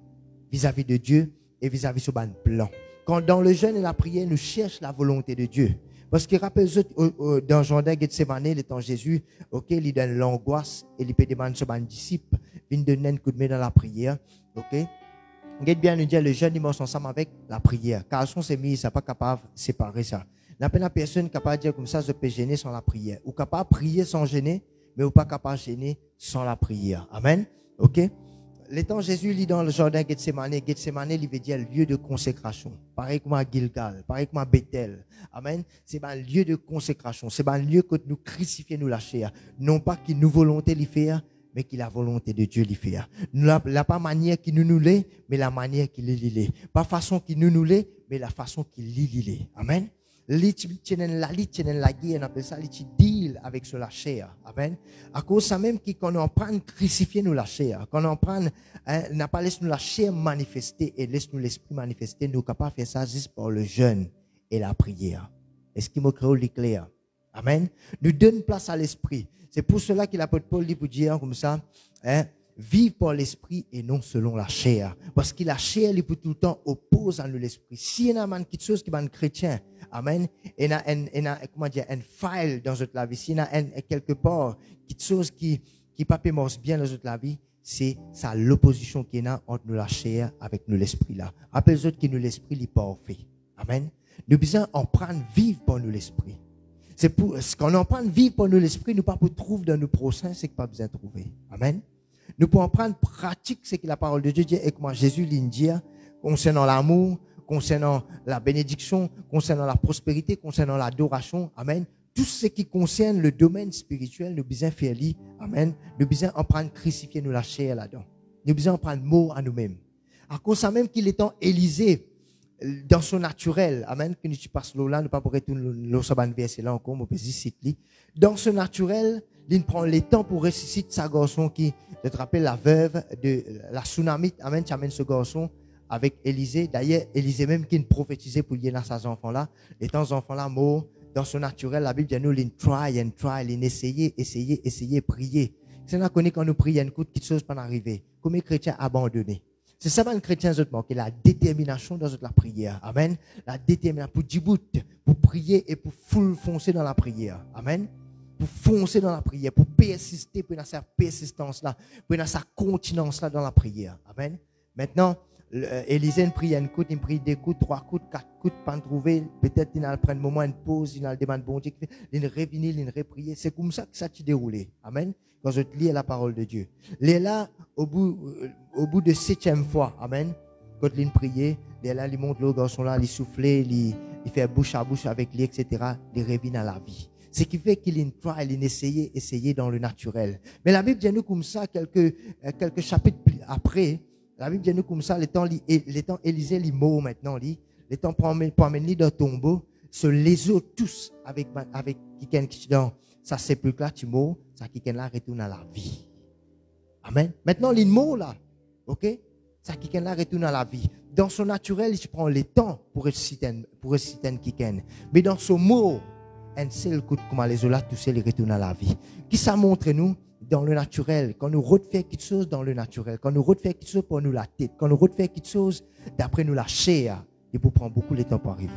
vis-à-vis de Dieu et vis-à-vis de son plan. Quand dans le jeûne et la prière, nous cherchons la volonté de Dieu. Parce qu'il rappelle dans le jardin Gethsemane, le temps Jésus, ok, il donne l'angoisse et il peut demander à ses disciples, il donne un coup de main dans la prière, ok. Regarde bien, nous dit le jeûne, il marche ensemble avec la prière. Car son c'est mis, ça pas capable de séparer ça. La personne capable de dire comme ça, je peux gêner sans la prière. Ou capable de prier sans gêner, mais ou pas capable de gêner sans la prière. Amen. Ok. l'étant Jésus lit dans le jardin Gethsemane, Gethsemane, il veut dire lieu de consécration. Pareil comme à Gilgal, pareil comme à Bethel. Amen. C'est un lieu de consécration. C'est un lieu que nous crucifions, nous lâcher. Non pas qu'il nous volonté l'y faire, mais qu'il a volonté de Dieu l'y faire. La pas manière qui nous l'est, mais la manière qu'il l'est. Pas façon qui nous l'est, mais la façon qu'il l'est. Amen. La guerre, on appelle ça l'iti deal avec ce la chair. Amen. À cause ça même qu'on en prend crucifier nous la chair, qu'on en prend, n'a pas laissé nous la chair manifester et laisse nous l'esprit manifester, nous capables de faire ça juste par le jeûne et la prière. Est-ce qu'il m'a créé l'éclair? Amen. Nous donne place à l'esprit. C'est pour cela que l'apôtre Paul dit pour dire comme ça, vive par l'esprit et non selon la chair. Parce que la chair, il peut tout le temps oppose à nous l'esprit. Si il y a quelque chose qui est un chrétien, amen, il y a une faille dans notre vie, s'il y a quelque part quelque chose qui pas bien dans notre vie, c'est ça l'opposition qu'il y a entre nous la chair avec nous l'esprit là. Appelle les autres qui nous l'esprit, il parfait. Amen. Nous besoin en prendre vivre par nous l'esprit. C'est pour ce qu'on en prend vivre par nous l'esprit, nous pas pour trouver dans nos prochains, c'est que pas besoin de trouver. Amen. Nous pouvons prendre pratique ce que la parole de Dieu dit et comment Jésus dit concernant l'amour, concernant la bénédiction, concernant la prospérité, concernant l'adoration. Amen. Tout ce qui concerne le domaine spirituel, nous besoin faire lui. Amen. Nous besoin en prendre crucifier nous la chair là-dedans. Nous besoin en prendre mot à nous-mêmes. À cause ça même qu'il est en Élisée dans son naturel. Amen. Que nous passes là, nous pas pour retourner le saban verset là encore, on peut dire dans ce naturel, il prend le temps pour ressusciter sa garçon qui, je te rappelle, la veuve de la tsunamite. Amen. Tu amènes ce garçon avec Élisée. D'ailleurs, Élisée même qui prophétisait pour lier à ses enfants-là. Les temps enfants-là, morts, dans son naturel, la Bible dit nous, il try and try, il essayer, prier. C'est là qu'on est quand nous prions, une petite chose pas arriver. Comme les chrétiens abandonnés. C'est ça, les chrétiens, qui est la détermination dans la prière. Amen. La détermination pour djibout, pour prier et pour foncer dans la prière. Amen. Pour foncer dans la prière, pour persister, pour dans sa persistance-là, pour dans sa continence-là dans la prière. Amen. Maintenant, Élisée prie une coupe, il prie deux coups, trois coups, quatre coups, pas trouver. Peut-être il a pris un moment, une pause, il a demandé bon Dieu, il a revenu, il a reprié. C'est comme ça que ça s'est déroulé. Amen. Quand je lis la parole de Dieu. Il est là, au bout de 7e fois. Amen. Quand il priait, il est là, il monte le garçon là, il soufflait, il fait bouche à bouche avec lui, etc. Il revient à la vie. Ce qui fait qu'il essayait dans le naturel. Mais la Bible dit nous comme ça, quelques chapitres après, la Bible dit nous comme ça, les temps Élisée, les mots maintenant, les temps pour amener dans le tombeau, se les autres tous avec quelqu'un qui dans sa sépulcre là, tu mort, ça quelqu'un là retourne à la vie. Amen. Maintenant, les mots là, ok? Ça quelqu'un là retourne à la vie. Dans son naturel, il prend le temps pour ressusciter quelqu'un. Mais dans son mot, un seul coup de comment les autres tous les retournent à la vie. Qui ça montre nous dans le naturel, quand nous refait quelque chose dans le naturel, quand nous refait quelque chose pour nous la tête, quand nous refait quelque chose d'après nous la chair, il peut prendre beaucoup de temps pour arriver.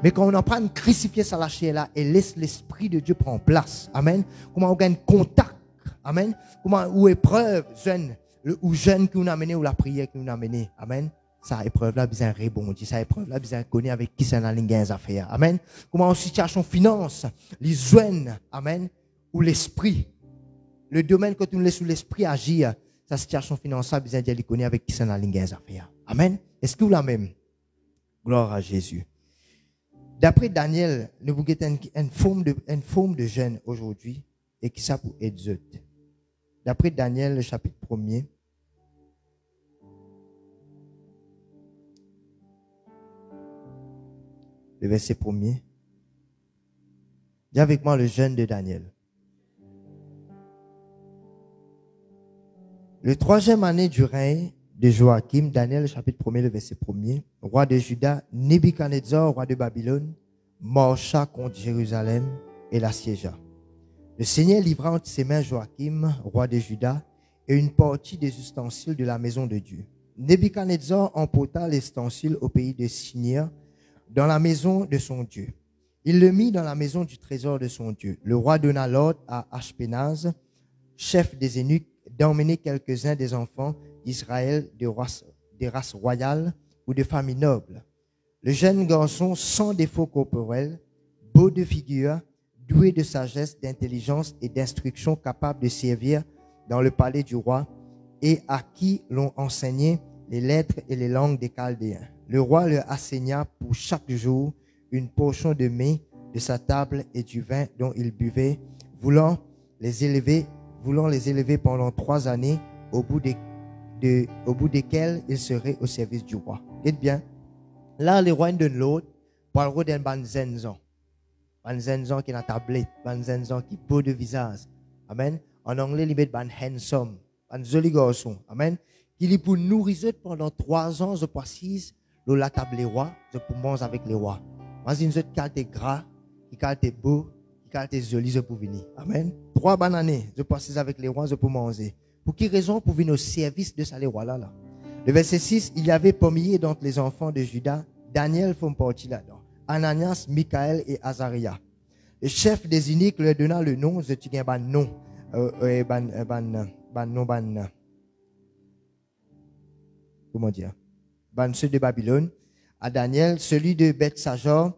Mais quand on apprend à crucifier ça la chair là et laisse l'esprit de Dieu prendre place, amen. Comment on gagne contact, amen. Comment ou épreuve jeune ou jeune qui nous a mené ou la prière qui nous a mené, amen. Ça épreuve là besoin rebondir, ça épreuve là besoin connaître avec qui ça n'a rien à faire, amen. Comment en situation finance, les jeunes, amen, ou l'esprit, le domaine que tu nous laisses sous l'esprit agir, sa situation financière besoin de connaître avec qui ça n'a rien à faire, amen. Est-ce que vous la même? Gloire à Jésus. D'après Daniel, nous vous guettons une forme de jeûne aujourd'hui et qui ça pour être zut. D'après Daniel, le chapitre 1er. Le verset 1er. Dis avec moi le jeûne de Daniel. Le 3e année du règne de Joachim, Daniel, chapitre 1er, le verset 1er, roi de Juda, Nebuchadnezzar, roi de Babylone, marcha contre Jérusalem et l'assiégea. Le Seigneur livra entre ses mains Joachim, roi de Juda, et une partie des ustensiles de la maison de Dieu. Nebuchadnezzar emporta l'ustensile au pays de Sinir, dans la maison de son Dieu. Il le mit dans la maison du trésor de son Dieu. Le roi donna l'ordre à Ashpenaz, chef des eunuques, d'emmener quelques-uns des enfants d'Israël des races royales ou de familles nobles. Le jeune garçon sans défaut corporel, beau de figure, doué de sagesse, d'intelligence et d'instruction, capable de servir dans le palais du roi et à qui l'on enseignait les lettres et les langues des Chaldéens. Le roi leur assigna pour chaque jour une portion de mets de sa table et du vin dont ils buvaient, voulant les élever pendant 3 années, au bout desquelles ils seraient au service du roi. Dites bien, là, le roi de l'autre, parle d'un ban zenzon. Ban zenzon qui est dans la tablette, ban zenzon qui est beau de visage. Amen. En anglais, il met ban handsome, ban joli garçon. Amen. Il est pour nourrir pendant 3 ans, je précise, la table des rois, je pour manger avec les rois. Moi, une autre qualité gras, qui qualité beau, qui qualité joli, je pour venir. Amen. 3 bonnes années, je précise avec les rois, je pour manger. Pour quelle raison? Pour venir au service de ça, les rois là. Le verset 6, il y avait parmi d'entre les enfants de Juda, Daniel font partie là-dedans. Ananias, Michaël et Azaria. Le chef des eunuques leur donna le nom, je tiens ban nom, comment dire? Ban ceux de Babylone, à Daniel, celui de Bethsajor,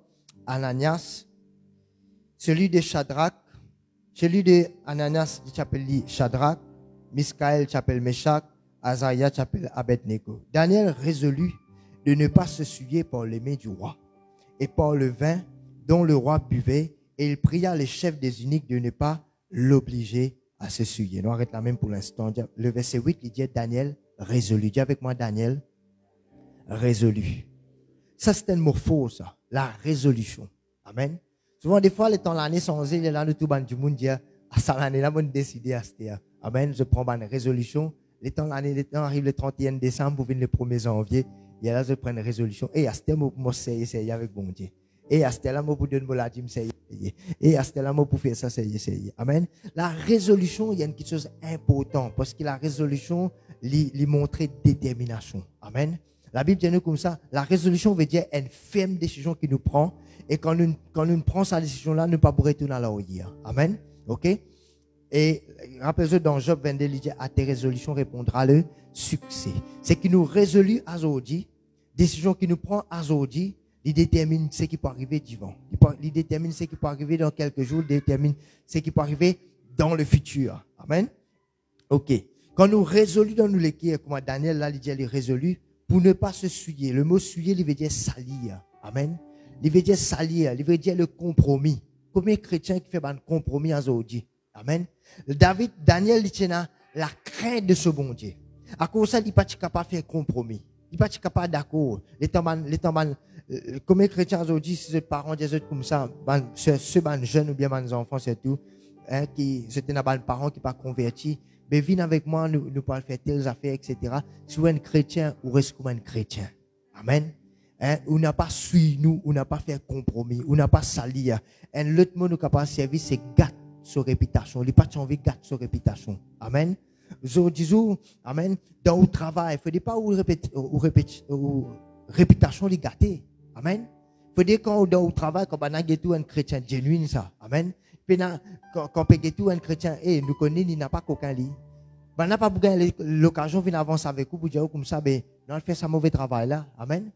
Ananias, celui de Shadrach, celui de Ananias, qui s'appelle Shadrach, Michaël s'appelle Meshach, Azaria s'appelle Abednego. Daniel résolut de ne pas se souiller par les mains du roi et par le vin dont le roi buvait, et il pria les chefs des eunuques de ne pas l'obliger à se souiller. Nous arrêtons là même pour l'instant. Le verset 8, il dit Daniel résolu. Dis avec moi Daniel résolu. Ça c'est un mot faux, ça. La résolution. Amen. Souvent des fois, les temps l'année sans il est là, tout le du monde dit à ça l'année là, on décide à ce terre. Amen. Je prends ma résolution. Les temps arrive le 31 décembre pour venir le 1er janvier. Et là, je prends une résolution. Et à ce terme, moi, c'est avec bon Dieu. Et à ce terme, moi, pour donner la dîme, c'est et à ce terme, moi, pour faire ça, c'est Amen. La résolution, il y a une chose importante. Parce que la résolution, lui montrer détermination. Amen. La Bible dit nous comme ça. La résolution veut dire une ferme décision qui nous prend. Et quand nous prenons cette décision-là, nous ne pas retourner à l'arrière. Amen. OK? Et rappelez-vous dans Job 22, il dit à tes résolutions répondra le succès. C'est qui nous résolut à aujourd'hui, décision qui nous prend à aujourd'hui, il détermine ce qui peut arriver devant. Il détermine ce qui peut arriver dans quelques jours, il détermine ce qui peut arriver dans le futur. Amen. OK. Quand nous résolus dans nous l'écrire, comme Daniel là, il dit il résolu pour ne pas se souiller. Le mot souiller, il veut dire salir. Amen. Il veut dire salir, il veut dire le compromis. Combien de chrétiens qui font un compromis à aujourd'hui? Amen. Daniel, il tient la crainte de ce bon Dieu. À cause de ça, il n'est pas capable de faire compromis. Il n'est pas capable d'accord. Comme les chrétiens aujourd'hui, si les parents disent comme ça, ceux jeunes ou bien les enfants, c'est tout, qui c'était des parents qui ne sont pas convertis, mais viens avec moi, nous pouvons faire telles affaires, etc. Si vous êtes un chrétien, ou reste comme un chrétien. Amen. On n'a pas suivi nous, on n'a pas fait compromis, on n'a pas sali. Un l'autre mot nous capable de servir, c'est gâte sa réputation. Il n'a pas envie de gâter sa réputation. Amen. Aujourd'hui, amen, dans le travail, il ne faut pas ou réputation les gâter. Amen. Il faut dire quand dans le travail, quand on a un chrétien genuine, ça. Amen. Puis quand on a un chrétien, nous connaissons, il n'a pas qu'aucun lit. On n'a pas l'occasion de venir avancer avec vous pour dire comme ça, ben, on fait ce mauvais travail là. Amen.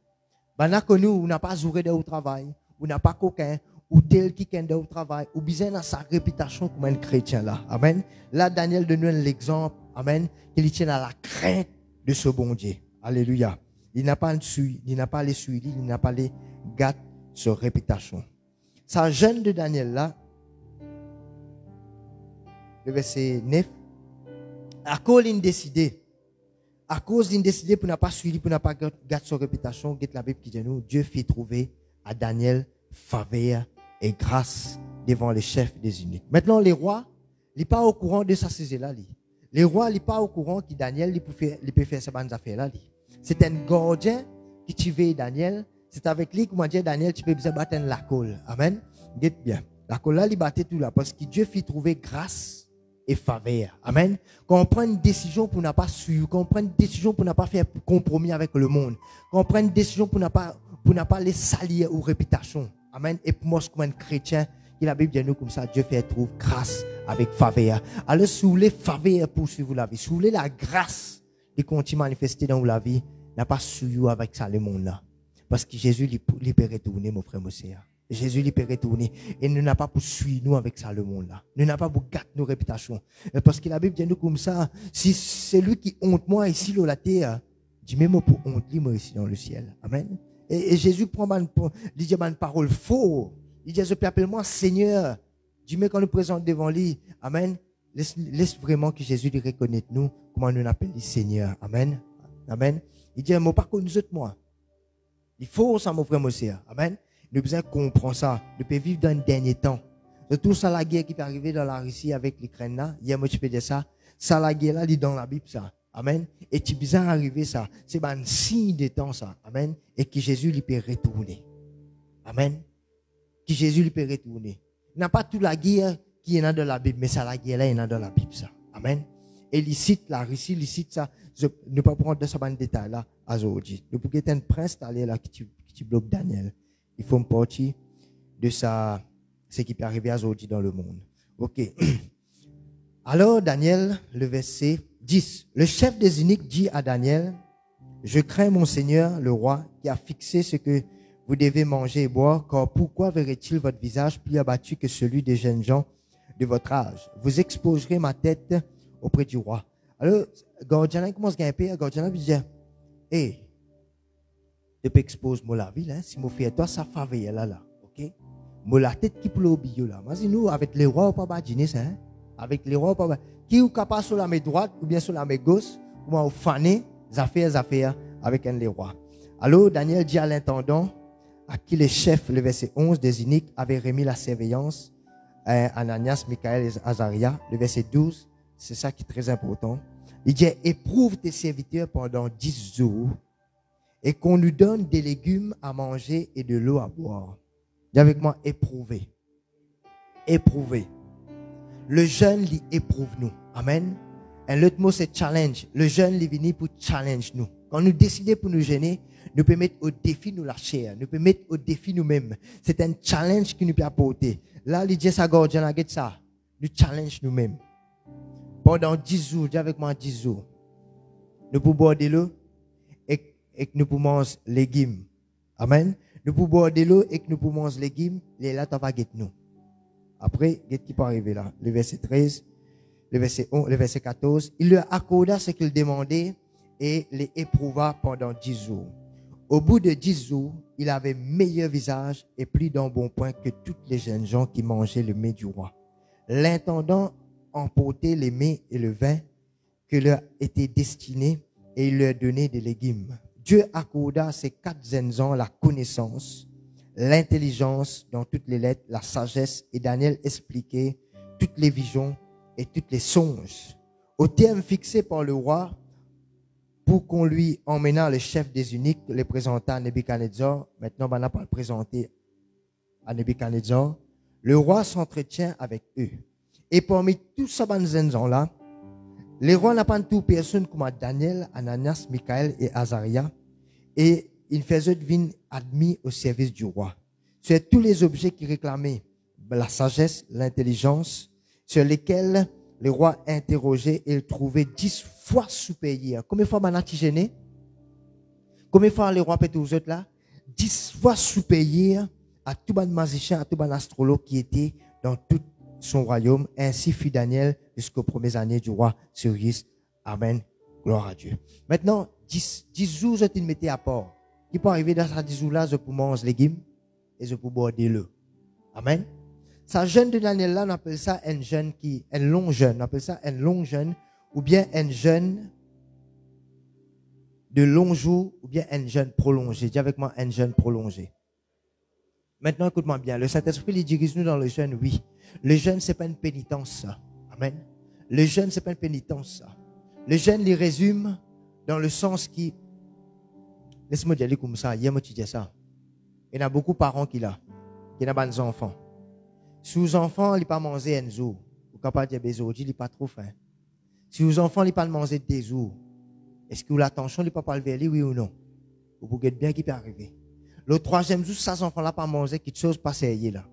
On a connu, on n'a pas joué dans le travail, on n'a pas qu'aucun. Ou tel qui est au travail, ou bien dans sa réputation comme un chrétien là. Amen. Là, Daniel donne l'exemple, amen, qu'il tient à la crainte de ce bon Dieu. Alléluia. Il n'a pas les suivi, il n'a pas les gâtes sur réputation. Sa jeune de Daniel là, le verset 9, à cause d'une décidé pour ne pas suivre, pour ne pas gâter sur réputation, guette la Bible qui dit nous, Dieu fit trouver à Daniel faveur et grâce devant les chefs des eunuques. Maintenant, les rois, ils ne sont pas au courant de ça, là. Les rois, ils ne sont pas au courant que Daniel, il peut faire ces bonnes affaires-là. C'est un gardien qui tuait Daniel. C'est avec lui, comment dire, Daniel, tu peux bien battre la colle. Amen. Dites bien. La colle là, il battait tout là. Parce que Dieu fit trouver grâce et faveur. Amen. Quand on prend une décision pour ne pas suivre, quand on prend une décision pour ne pas faire compromis avec le monde, quand on prend une décision pour ne pas les salir ou réputation. Amen. Et pour moi, comme un chrétien, la Bible dit nous comme ça, Dieu fait trouver grâce avec faveur. Alors, si vous voulez faveur pour suivre la vie, si vous voulez la grâce de continuer à manifester dans la vie, n'a pas suivi avec ça le monde là. Parce que Jésus, il peut retourner, mon frère, mon sœur. Jésus lui peut retourner. Et nous n'a pas pour suivre nous avec ça le monde là. Nous n'a pas pour gâter nos réputations. Parce que la Bible dit nous comme ça, si c'est lui qui honte moi ici sur la terre, dis même pour honte lui moi ici dans le ciel. Amen. Et Jésus prend il dit une parole faux. Il dit je peux appeler moi Seigneur. Dis-moi quand nous présente devant lui. Amen. Laisse vraiment que Jésus lui reconnaisse nous comment nous appelle le Seigneur. Amen. Amen. Il dit moi pas connu nous autres moi. Il faut ça mon frère mon sœur. Amen. Nous besoin comprendre ça. Nous pouvons vivre dans le dernier temps. Tout ça, la guerre qui peut arriver dans la Russie avec l'Ukraine là, hier, moi, tu peux dire ça. Ça, la guerre là, il est dans la Bible, ça. Amen. Et tu besoin arriver ça. C'est un signe de temps, ça. Amen. Et que Jésus lui peut retourner. Amen. Que Jésus lui peut retourner. Il n'y a pas toute la guerre qui est dans la Bible, mais ça, la guerre là, il est dans la Bible, ça. Amen. Et il cite la Russie, il cite ça. Je ne peux pas prendre de ce détail là, à aujourd'hui. Nous pouvons être un prince d'aller là, qui bloque Daniel. Il faut me partir de ça, ce qui peut arriver aujourd'hui dans le monde. Ok. Alors, Daniel, le verset 10. Le chef des eunuques dit à Daniel, je crains mon Seigneur, le roi, qui a fixé ce que vous devez manger et boire, car pourquoi verrait-il votre visage plus abattu que celui des jeunes gens de votre âge? Vous exposerez ma tête auprès du roi. Alors, Gordien commence à gagner, Gordien dit, hey, tu peux exposer la vie, hein, si je fais toi, ça faveur là, ok? Moi, la tête qui pleut au bio là. Mais nous, avec les rois, on pas dîner ça, hein? Avec les rois, on pas qui est capable sur la main droite ou bien sur la main gauche, ou bien faner, affaires, avec un les rois. Alors, Daniel dit à l'intendant, à qui les chefs, le verset 11 des eunuques, avaient remis la surveillance, Ananias, Michaël et Azaria, le verset 12, c'est ça qui est très important. Il dit, éprouve tes serviteurs pendant 10 jours, et qu'on nous donne des légumes à manger et de l'eau à boire. Dis avec moi, éprouver. Éprouver. Le jeûne, il éprouve nous. Amen. Et l'autre mot, c'est challenge. Le jeûne, il vient pour challenge nous. Quand nous décidons pour nous gêner, nous pouvons mettre au défi nous la chair. Nous pouvons mettre au défi nous-mêmes. C'est un challenge qui nous peut apporter. Là, il dit ça, Gordien, ça. Nous challenge nous-mêmes. Pendant 10 jours, dis avec moi 10 jours. Nous pouvons boire de l'eau et que nous pouvons manger légumes. Amen. Nous pouvons boire de l'eau et que nous pouvons manger légumes. Et là, tu vas guetter nous. Après, qu'est-ce qui peut arriver là? Le verset 13, le verset 11, le verset 14. Il leur accorda ce qu'il demandait et les éprouva pendant 10 jours. Au bout de 10 jours, il avait meilleur visage et plus d'embonpoint que toutes les jeunes gens qui mangeaient le mets du roi. L'intendant emportait les mets et le vin que leur était destiné et il leur donnait des légumes. Dieu accorda à ces 4 jeunes gens la connaissance, l'intelligence dans toutes les lettres, la sagesse, et Daniel expliquait toutes les visions et toutes les songes. Au terme fixé par le roi, pour qu'on lui emmenât le chef des eunuques, le présenta à Nebuchadnezzar. Maintenant, on n'a pas le présenter à Nebuchadnezzar. Le roi s'entretient avec eux. Et parmi tous ces gens-là, les rois n'ont pas tout personne comme Daniel, Ananias, Michaël et Azaria. Et ils faisaient venir admis au service du roi. Sur tous les objets qui réclamaient la sagesse, l'intelligence, sur lesquels le roi interrogeait et il trouvait 10 fois supérieur. Combien de fois on a gêné? Combien de fois le roi peut aux autres là? 10 fois supérieur à tout le magicien, à tout le astrologue qui était dans tout son royaume. Ainsi fut Daniel jusqu'aux premières années du roi Cyrus. Amen. Gloire à Dieu. Maintenant, 10 jours, je te mettais à part. Qui peut arriver dans ces 10 jours-là, je peux manger les légumes et je peux boire de l'eau. Amen. Sa jeûne de Daniel-là, on appelle ça un jeûne un long jeûne. On appelle ça un long jeûne ou bien un jeûne de longs jours ou bien un jeûne prolongé. Dis avec moi un jeûne prolongé. Maintenant, écoute-moi bien. Le Saint-Esprit, il dirige nous dans le jeûne, oui. Le jeûne, c'est pas une pénitence, ça. Amen. Le jeûne, c'est pas une pénitence, ça. Le jeûne, il résume dans le sens qui... Laisse-moi dire comme ça. Hier, moi, tu dis ça. Il y a beaucoup de parents qui ont des enfants. Si vos enfants n'ont pas mangé un jour, vous capable de dire aujourd'hui, il n'est pas trop faim. Si vos enfants n'ont pas mangé des jours, est-ce que l'attention n'est pas vers lui, oui ou non? Vous pouvez bien qui peut arriver. Le 3e jour, ces enfants n'ont pas mangé, quelque chose passe là.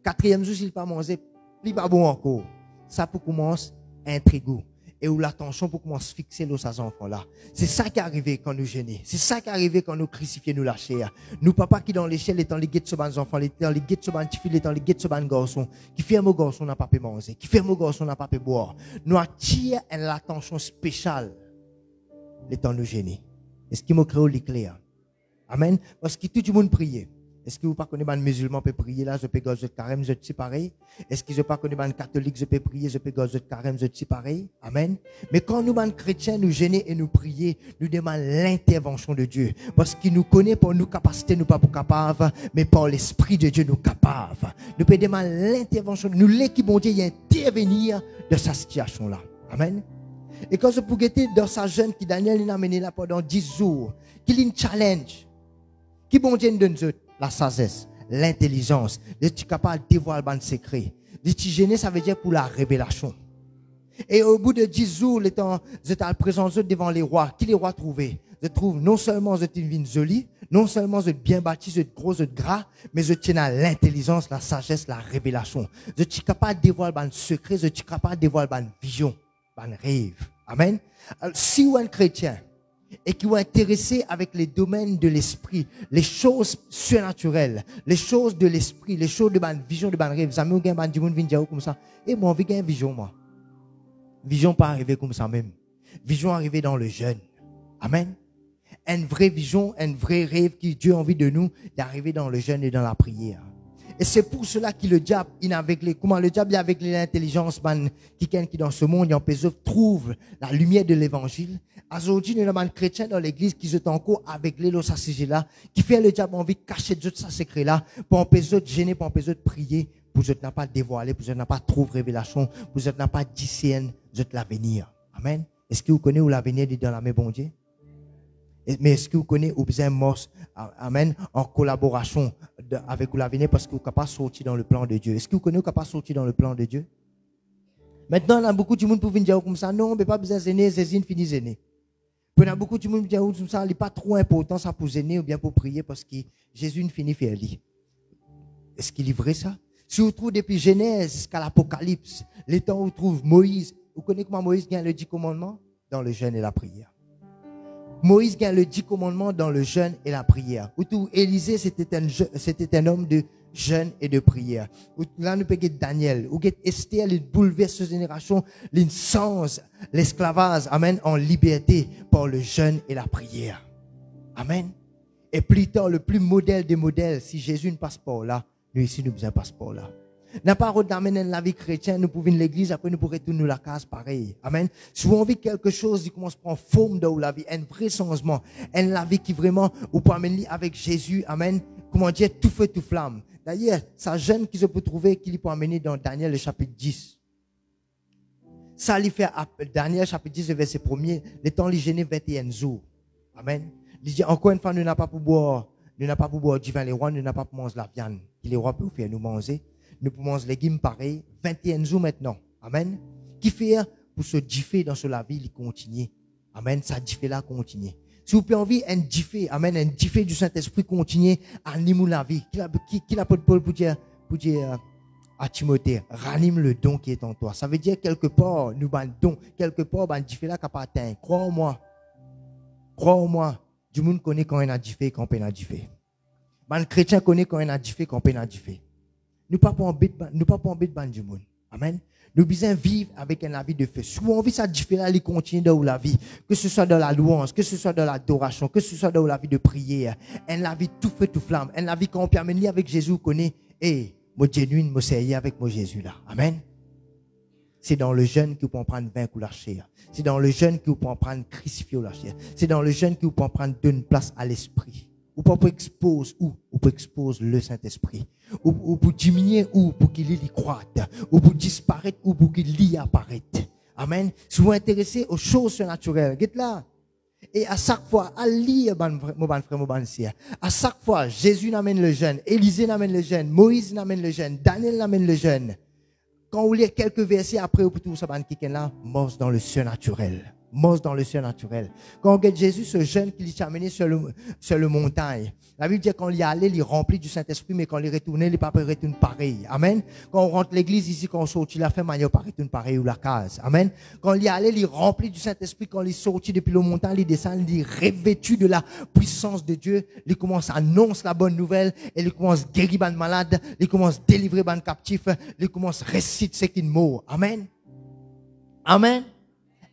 4e jour, s'il n'a pas mangé, il n'est pas bon encore. Ça peut commencer à intriguer. et où l'attention pour commencer à fixer sur ces enfants-là. C'est ça qui est arrivé quand nous gênons. C'est ça qui est arrivé quand nous crucifions, nous lâchons. Nous, papa qui dans l'échelle, étant les guettes sur les enfants, étant les guettes sur les petits filles, étant les guettes sur les garçons, qui fait mon garçon n'a pas pu manger, qui fait mon garçon n'a pas pu boire. Nous attirons l'attention spéciale, les temps nous gêner. Est-ce qu'il m'a créé l'éclair? Amen. Parce que tout le monde prie. Est-ce que vous ne connaissez pas un musulman peut prier là, je peux gazer de carême, je suis pareil? Est-ce que je ne connais pas un catholique, je peux prier, je peux gazer de carême, je suis pareil? Amen. Mais quand nous, les chrétiens, nous gênons et nous prier, nous demandons l'intervention de Dieu. Parce qu'il nous connaît pour nos capacités, nous pas pour capables, mais par l'Esprit de Dieu, nous capables. Nous pouvons demander l'intervention, nous l'équipe, bon Dieu, intervenir de sa situation-là. Amen. Et quand je peux guetter dans sa jeune qui Daniel l'a amené là pendant 10 jours, qu'il y a une challenge, qui bon Dieu nous donne la sagesse, l'intelligence, de tu capable de dévoiler le secret. De tu gêner, ça veut dire pour la révélation. Et au bout de 10 jours, le temps, je t'ai présenté devant les rois. Qui les rois trouvaient? Je trouve non seulement je t'ai une jolie, non seulement je bien bâti, je gros, je gras, mais je tiens l'intelligence, la sagesse, la révélation. Je suis capable de dévoiler le secret, je suis capable de dévoiler le vision, le rêve. Amen. Alors, si vous êtes un chrétien, et qui vont intéresser avec les domaines de l'esprit, les choses surnaturelles, les choses de l'esprit, les choses de ma vision, de ma rêve. Vous avez un du monde qui vient comme ça. Et moi, j'ai une vision, moi. Vision pas arriver comme ça même. Vision arriver dans le jeûne. Amen. Une vraie vision, un vrai rêve qui Dieu a envie de nous, d'arriver dans le jeûne et dans la prière. Et c'est pour cela que le diable, comment le diable, avec l'intelligence, qui dans ce monde, trouve la lumière de l'évangile. Aujourd'hui, nous avons un chrétien dans l'église qui se encore avec les là, qui fait le diable envie de cacher tout ça secret là, pour empêcher de gêner, pour empêcher de prier, pour que n'a pas dévoilé, pour que n'a pas trouvé révélation, pour que n'a pas discerné l'avenir. Amen. Est-ce que vous connaissez où l'avenir est dans la main bon Dieu? Mais est-ce que vous connaissez où vous êtes mort, amen, en collaboration avec l'avenir parce que vous n'êtes pas sorti dans le plan de Dieu? Est-ce que vous connaissez où vous n'êtes pas sorti dans le plan de Dieu? Maintenant, il y a beaucoup de monde pour venir dire comme ça, non, mais pas besoin d'aider, c'est une finie zéné. Il y a beaucoup de monde qui dit comme ça, il n'est pas trop important ça pour zéner ou bien pour prier parce que Jésus ne finit faire lui. Est-ce qu'il est vrai ça? Si vous trouvez depuis Genèse jusqu'à l'Apocalypse, les temps où vous trouvez Moïse, vous connaissez comment Moïse gagne le 10 commandements? Dans le jeûne et la prière. Moïse gagne le 10 commandements dans le jeûne et la prière. Ou tout Élisée, c'était un homme de jeûne et de prière. Ou là, nous pouvons Daniel. Ou Esther, il bouleverse cette génération, l'insens, l'esclavage, amen, en liberté par le jeûne et la prière. Amen. Et plus tard, le plus modèle des modèles, si Jésus ne passe pas là, nous ici, nous besoin passe pas là. N'a pas d'amener dans la vie chrétienne, nous pouvons venir l'église, après nous pourrons retourner la case pareil. Amen. Si vous avez envie de quelque chose qui commence à prendre forme dans la vie, un vrai changement, la vie qui vraiment, vous pouvez amener avec Jésus, amen, comment dire, tout feu, tout flamme. D'ailleurs, sa jeune qui se peut trouver, qu'il peut amener dans Daniel, le chapitre 10. Ça lui fait, Daniel, chapitre 10, verset 1er, le temps lui gêné 21 jours. Amen. Il dit, encore une fois, nous n'avons pas pour boire, du vin, les rois, nous n'avons pas pour manger la viande, que les rois peuvent faire nous manger. Nous pouvons manger les légumes pareil, 21 jours maintenant. Amen. Qui fait pour se differ dans ce la vie, il continue. Amen. Ça diffé là continue. Si vous avez envie, un diffé, amen, un diffé du Saint-Esprit continue, anime la vie. Qui l'a pas de Paul pour dire à Timothée, ranime le don qui est en toi. Ça veut dire quelque part, nous avons un don, quelque part, un diffé là qui n'a pas atteint. Crois-moi. Du monde connaît quand on a diffé, quand on a diffé. Un chrétien connaît quand on a diffé, quand on a diffé. Nous pas pour embêter du monde. Amen. Nous besoin vivre avec un avis de feu. Si on vit ça différent, il continue dans la vie. Que ce soit dans la louange, que ce soit dans l'adoration, que ce soit dans la vie de prière. Un vie tout feu, tout flamme. Un vie qu'on peut amener avec Jésus, vous connaissez. Moi genuine, moi sérieux avec moi Jésus là. Amen. C'est dans le jeûne que vous pouvez prendre 20 coups la chair. C'est dans le jeûne que vous pouvez prendre crucifié la chair. C'est dans le jeûne que vous pouvez prendre une place à l'esprit. Ou pas pour exposer le Saint-Esprit. Ou pour diminuer, ou pour qu'il y croître. Ou pour disparaître, ou pour qu'il y apparaître. Amen. Si vous êtes intéressé aux choses surnaturelles, get là. Et à chaque fois, à lire, mon frère, à chaque fois, Jésus n'amène le jeûne, Élisée n'amène le jeûne, Moïse n'amène le jeûne, Daniel n'amène le jeûne. Quand vous lisez quelques versets après, vous pouvez tout ça, là, mort dans le surnaturel. Mort dans le surnaturel. Quand on regarde Jésus, ce jeune qui l'y a amené sur le montagne. La Bible dit qu'on y allait, il remplit du Saint-Esprit, mais quand il retournait, les papas retournent pareil. Amen. Quand on rentre l'église ici, quand on sort, il a fait manière pas retourne pareil ou la case. Amen. Quand il y allait, il remplit du Saint-Esprit, quand il sortit depuis le montagne, il descend, il est revêtu de la puissance de Dieu. Il commence à annoncer la bonne nouvelle, et il commence à guérir les malades, il commence à délivrer les captifs, il commence à réciter ce qui est mort. Amen. Amen.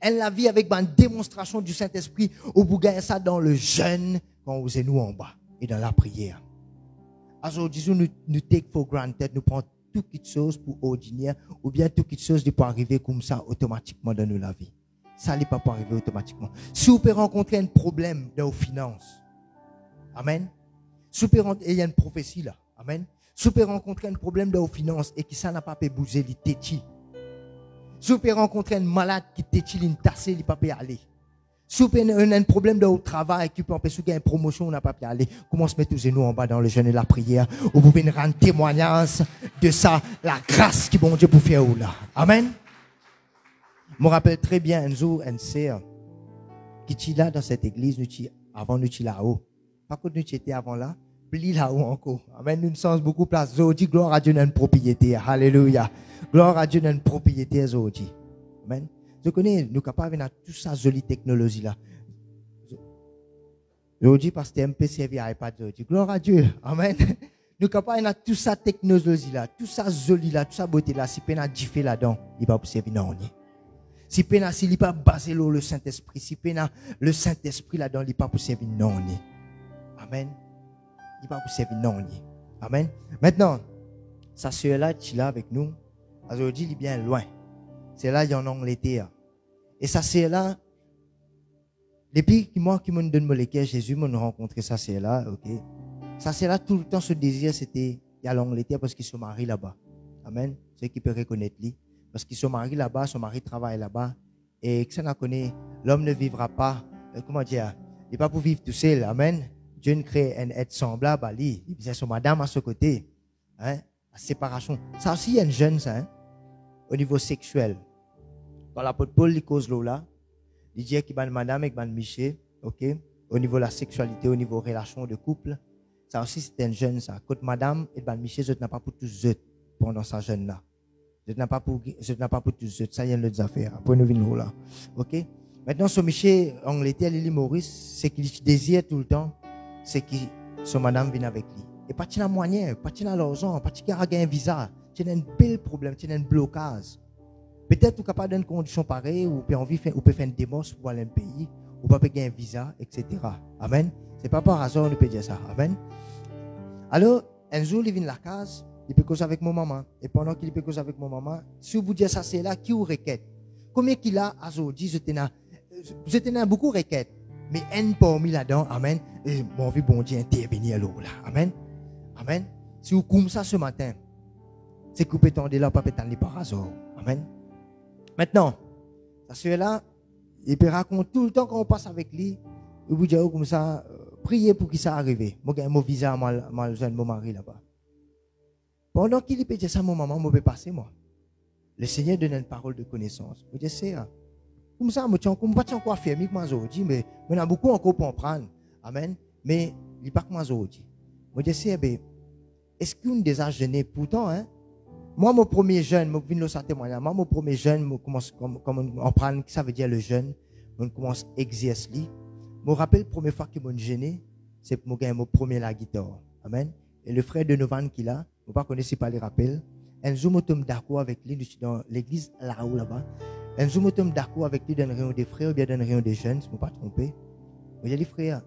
Elle la vit avec une démonstration du Saint-Esprit au bout de ça dans le jeûne quand vous êtes nous en bas et dans la prière. Aujourd'hui, nous take for granted, nous prenons toute chose pour ordinaire ou bien toute chose qui peut arriver comme ça automatiquement dans nos vie. Ça ne peut pas arriver automatiquement. Si vous pouvez rencontrer un problème dans vos finances, amen. Si vous pouvez rencontrer, il y a une prophétie là, amen. Si vous pouvez rencontrer un problème dans vos finances et que ça n'a pas pu bouger, il tétit. Si vous pouvez rencontrer un malade qui t'étile une tasse, il ne peut pas aller. Si vous avez un problème dans votre travail, qui peut empêcher une promotion, on n'a pas pu aller. Comment se mettre tous nous en bas dans le jeûne et la prière? Vous pouvez nous rendre témoignage de ça, la grâce qui bon Dieu pour faire ou là. Amen. Je me rappelle très bien un jour, un sœur qui était là dans cette église, avant nous étions là-haut. Par contre, nous étions avant là, plus là-haut encore. Amen. Nous sommes beaucoup de place. Aujourd'hui, gloire à Dieu dans une propriété. Alléluia. Gloire à Dieu dans une propriété aujourd'hui. Amen. Je connais, nous sommes capables de toute cette jolie technologie là. Aujourd'hui, parce que MP servi à iPad aujourd'hui. Gloire à Dieu. Amen. Nous sommes capables de toute cette technologie là, toute cette jolie là, toute cette beauté là. Si peine à differ là-dedans, il va pas servir non. Si peine à s'il n'est pas basé sur le Saint-Esprit, si peine le Saint-Esprit là-dedans, il n'est pas pour servir non. Amen. Il n'est pas pour servir non. Amen. Maintenant, sa sœur là, qui est là avec nous. Aujourd'hui, il est bien loin. C'est là, il y a en Angleterre. Et ça, c'est là. Depuis que moi, qui me donne mon cœur, Jésus m'a rencontré ça, c'est là, ok. Ça, c'est là, tout le temps, ce désir, c'était, il y a l'Angleterre parce qu'il se marie là-bas. Amen. Ceux qui peuvent reconnaître lui. Parce qu'il se marie là-bas, son mari travaille là-bas. Et que ça n'a connaît, l'homme ne vivra pas, comment dire, il n'est pas pour vivre tout seul. Amen. Dieu ne crée un être semblable à lui. Il disait son madame à ce côté. Hein. La séparation. Ça aussi, il y a une jeune, ça, hein, au niveau sexuel. Quand l'apôtre Paul, il cause là, il dit qu'il y a une madame et une Michel, ok, au niveau de la sexualité, au niveau de la relation de couple, ça aussi, c'est un jeune, ça. Quand madame et une Michel, je n'ai pas pour tous eux pendant sa jeune là. Je n'ai pas pour tous eux. Ça, il y a une autre affaire. Après, nous venons là. Ok? Maintenant, ce Michel, en Angleterre, Lily Maurice, c'est qu'il désire tout le temps, c'est que son madame vienne avec lui. Et pas de moyen, pas de l'argent, pas de un visa. Tu as un bel problème, tu as un blocage. Peut-être que tu es capable d'une condition pareille, ou tu peux faire une démarche pour aller dans un pays, ou pas payer un visa, etc. Amen. C'est pas par hasard qu'on peut dire ça. Amen. Alors, un jour, il vient de la case, il peut causer avec mon maman. Et pendant qu'il peut causer avec mon maman, si vous dites ça, c'est là qui vous requête. Combien qu'il a aujourd'hui, je tenais beaucoup de requêtes. Mais un parmi là-dedans, amen. Et mon vie, bon Dieu, intervenir là. Amen. Amen. Si vous comme ça ce matin, c'est que vous pouvez tendre là, pas peut-être par hasard. Amen. Maintenant, ça c'est là, il peut raconter tout le temps qu'on passe avec lui. Il vous dit comme ça, priez pour qu'il ça arrive. Moi, j'ai mon visa, mon mari là-bas. Pendant qu'il peut dire ça, mon maman, moi, je peux passer, moi. Le Seigneur donne une parole de connaissance. Je dis, c'est comme ça, je ne suis pas encore fermé comme aujourd'hui, mais on a beaucoup encore pour en prendre. Amen. Mais il n'est pas comme aujourd'hui. Je dis, c'est, est-ce qu'on déjà jeûné? Pourtant, hein, moi, mon premier jeûne, je viens de témoigner. Moi, mon premier jeûne, je commence à prendre, ça veut dire le jeûne. Je commence à exercer. Je me rappelle la première fois que je jeûné, c'est pour mon premier la guitare. Amen. Et le frère de Novan qui est là, je ne connais pas les rappels. Un jour, je tombe d'accord avec lui, je suis dans l'église là-haut, là-bas. Un jour, je tombe d'accord avec lui dans une réunion des frères ou bien dans une réunion des jeunes, je ne me pas trompé. Je dis, frère,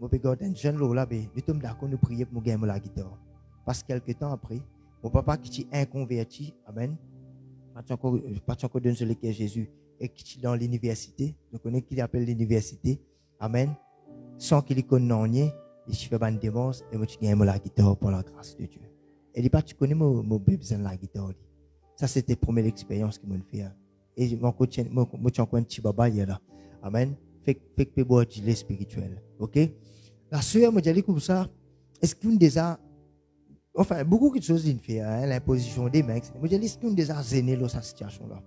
je regarde un jeune là, nous sommes d'accord, nous prions pour gagner la guitare. Parce que quelques temps après, mon papa qui est inconverti, amen, pas encore donné sur lequel Jésus, et qui est dans l'université, je connais qu'il appelle l'université, amen, sans qu'il connaisse, il fait une démence et je gagne la guitare pour la grâce de Dieu. Et il dit pas, tu connais mon besoin de la guitare. Ça, c'était la première expérience qu'il m'a fait. Et je suis encore un petit baba là. Amen. Fait que boire du lait spirituel. Ok? La sœur m'a dit comme ça, est-ce qu'on déjà, enfin, beaucoup de choses il fait, hein, l'imposition des mecs. Moi, je dis, est-ce qu'on déjà gêné dans cette situation-là?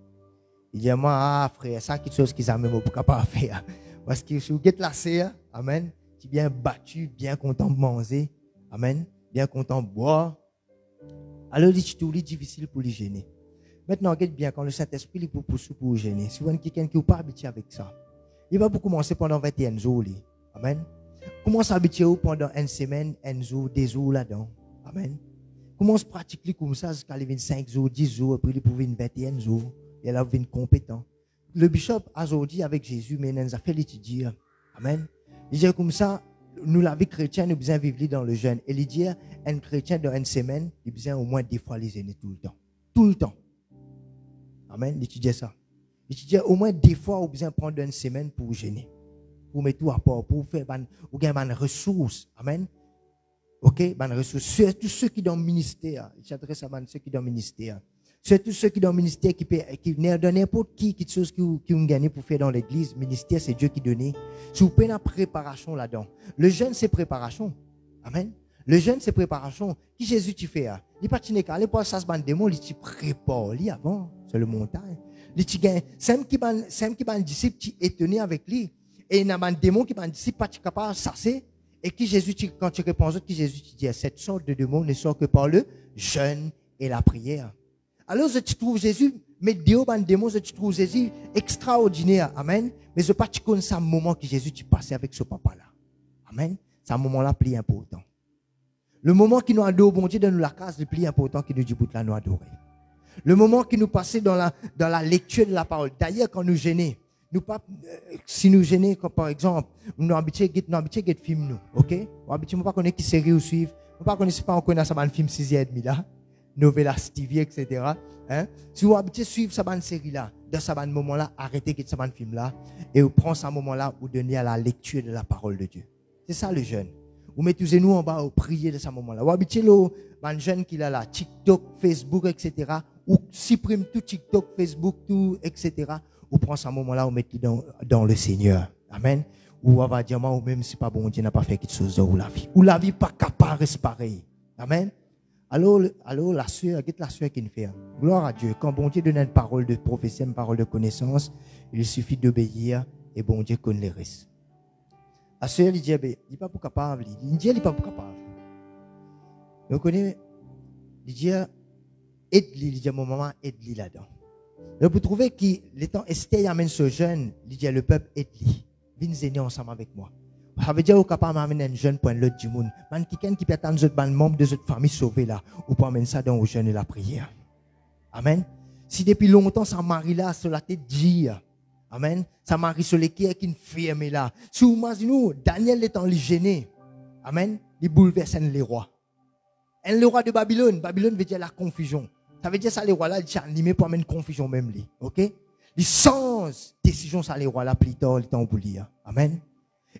Il dit, moi, ah, frère, ça, quelque chose qu'ils ont même pas capable de faire. Parce que si vous êtes lassé, amen, tu es bien battu, bien content de manger, amen, bien content de boire. Alors, c'est tout difficile pour les gêner. Maintenant, regarde bien, quand le Saint-Esprit est pour vous gêner, si vous avez quelqu'un qui n'est pas habitué avec ça, il va vous commencer pendant 21 jours. Amen. Commence à habituer pendant une semaine, un jour, 2 jours là-dedans. Amen. Commence à pratiquer comme ça jusqu'à 25 jours, 10 jours, après il peut venir 21 jours. Et là, vous êtes compétent. Le bishop a aujourd'hui avec Jésus, mais il nous a fait l'étudier. Amen. Il dit comme ça, nous, la vie chrétienne, nous besoin vivre dans le jeûne. Et il dit, un chrétien dans une semaine, il besoin au moins 2 fois les gêner tout le temps. Tout le temps. Amen. Il dit ça. Il dit au moins 2 fois, vous besoin prendre une semaine pour gêner. Pour mettre tout à part, pour faire des ressources. Amen. Ok? Des ressources. Surtout ceux qui sont dans le ministère. Il s'adresse à ceux qui sont dans le ministère. Surtout ceux qui sont dans le ministère, qui ne n'importe qui, quelque chose qui ont gagné pour faire dans l'église. Le ministère, c'est Dieu qui donne. Si vous prenez la préparation là-dedans. Le jeûne, c'est préparation. Amen. Le jeûne, c'est préparation. Qui Jésus tu fais? Il pas tiné qu'à l'époque, ça se bande démon, il te prépare, avant, sur le montagne. Il te gagne. C'est qui ban disciple, tu es tenu avec lui. Et il y a un démon qui ban disciple, pas capable de s'asseoir. Et qui Jésus, quand tu réponds, qui Jésus te dit, cette sorte de démon ne sort que par le jeûne et la prière. Alors, je trouve Jésus, mais Dieu, ban démon, je trouve Jésus extraordinaire. Amen. Mais je pas connais ce moment que Jésus tu passé avec ce papa-là. Amen. C'est un moment-là plus important. Le moment qui nous adore, bon Dieu, dans la case, le plus important qui nous dit, bout là, nous adorer. Le moment qui nous passait dans la lecture de la parole. D'ailleurs, quand nous gênons, si nous gênons, comme par exemple, nous habitués à film, nous, ok? Nous habitués, pas connaître qui série ou suivre. Nous pas connaître pas, on connaît ça, un film 6h30 là. Novella Stevie, etc. Hein? Si vous habituez à suivre cette série-là, dans ce moment-là, arrêtez de ce film-là, et vous prenez ce moment-là, vous donnez à la lecture de la parole de Dieu. C'est ça le jeûne. Vous mettez nous en bas, vous priez de ce moment-là. Vous habituez le jeune qui a là, TikTok, Facebook, etc. Ou supprime tout TikTok, Facebook, tout, etc. Vous prenez ce moment-là, vous mettez dans le Seigneur. Amen. Ou vous va dire, ou même si pas bon Dieu n'a pas fait quelque chose dans la vie. Ou la vie pas capable de rester pareil. Amen. Alors la sœur qui nous fait. Gloire à Dieu. Quand bon Dieu donne une parole de prophétie, une parole de connaissance, il suffit d'obéir et bon Dieu connaît les restes. La sœur, il dit, il n'est pas capable. Il dit, il n'est pas capable. Vous connaissez, il dit, aide-lui, il dit, mon maman, aide-lui là-dedans. Donc, vous trouvez que les temps Esther amène ce jeune, il dit, le peuple, aide-lui. Venez ensemble avec moi. Ça veut dire que vous êtes capable d'amener un jeune pour l'autre du monde. Quelqu'un qui peut attendre un membre de votre famille sauvé là, ou pour amener ça dans le jeûne et la prière. Amen. Si depuis longtemps, ça marie là, sur la tête dire. Amen. Ça marie sur les qui est une ferme là. Si vous imaginez, Daniel étant gêné. Amen. Il bouleverse les rois. Et le roi de Babylone. Babylone veut dire la confusion. Ça veut dire ça, les rois là, ils sont animés pour amener une confusion même. Ok? Ils sans décision, ça, les rois là, plus tard, ils t'ont oublié. Amen.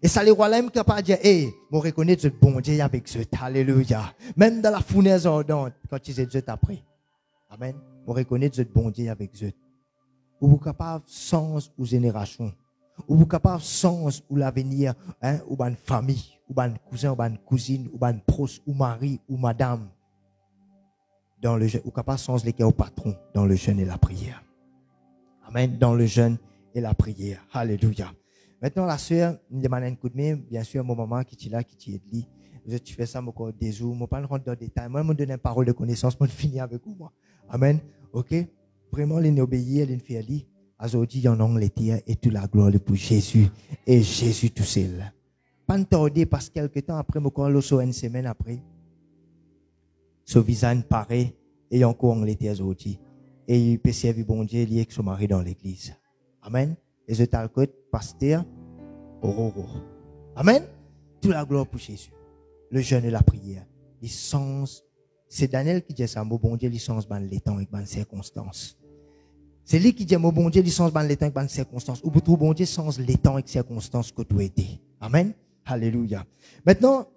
Et ça, les rois là, même capable de dire, hey, moi reconnais ce bon Dieu avec ce alléluia. Même dans la fournaise ardente, quand ils étaient après. Amen. Moi reconnais ce bon Dieu avec ce. Ou vous capable sens ou génération. Ou vous capable sens ou l'avenir, hein, ou une famille, ou un cousin, ou une cousine, ou un proche, ou mari, ou madame. Dans le jeûne, ou capable sens les au patron, dans le jeûne et la prière. Amen. Dans le jeûne et la prière. Alléluia. Maintenant, la sœur, me demande un coup de main, bien sûr, mon maman qui est là, qui est là. Je fais ça, mon corps des jours, je ne vais pas rentrer dans le détail. Moi, je me donne une parole de connaissance pour finir avec vous. Amen. Ok? Vraiment, les obéir, les faire lire. Aujourd'hui, il y en a Angleterre et toute la gloire pour Jésus et Jésus tout seul. Pas tarder parce que quelques temps après, mon corps, une semaine après, ce visage paraît et il y a encore Angleterre aujourd'hui. Et il peut servir bon Dieu lié avec son mari dans l'église. Amen. Et je t'accorde, pasteur, Amen. Toute la gloire pour Jésus. Le jeûne et la prière. Licence. C'est Daniel qui dit ça. Mon bon Dieu, licence, ban les temps et ban circonstances. C'est lui qui dit, mon bon Dieu, licence, ban les temps et ban circonstances. Ou pour bon Dieu, sans les temps et circonstances que tu aider. Amen. Alléluia. Maintenant,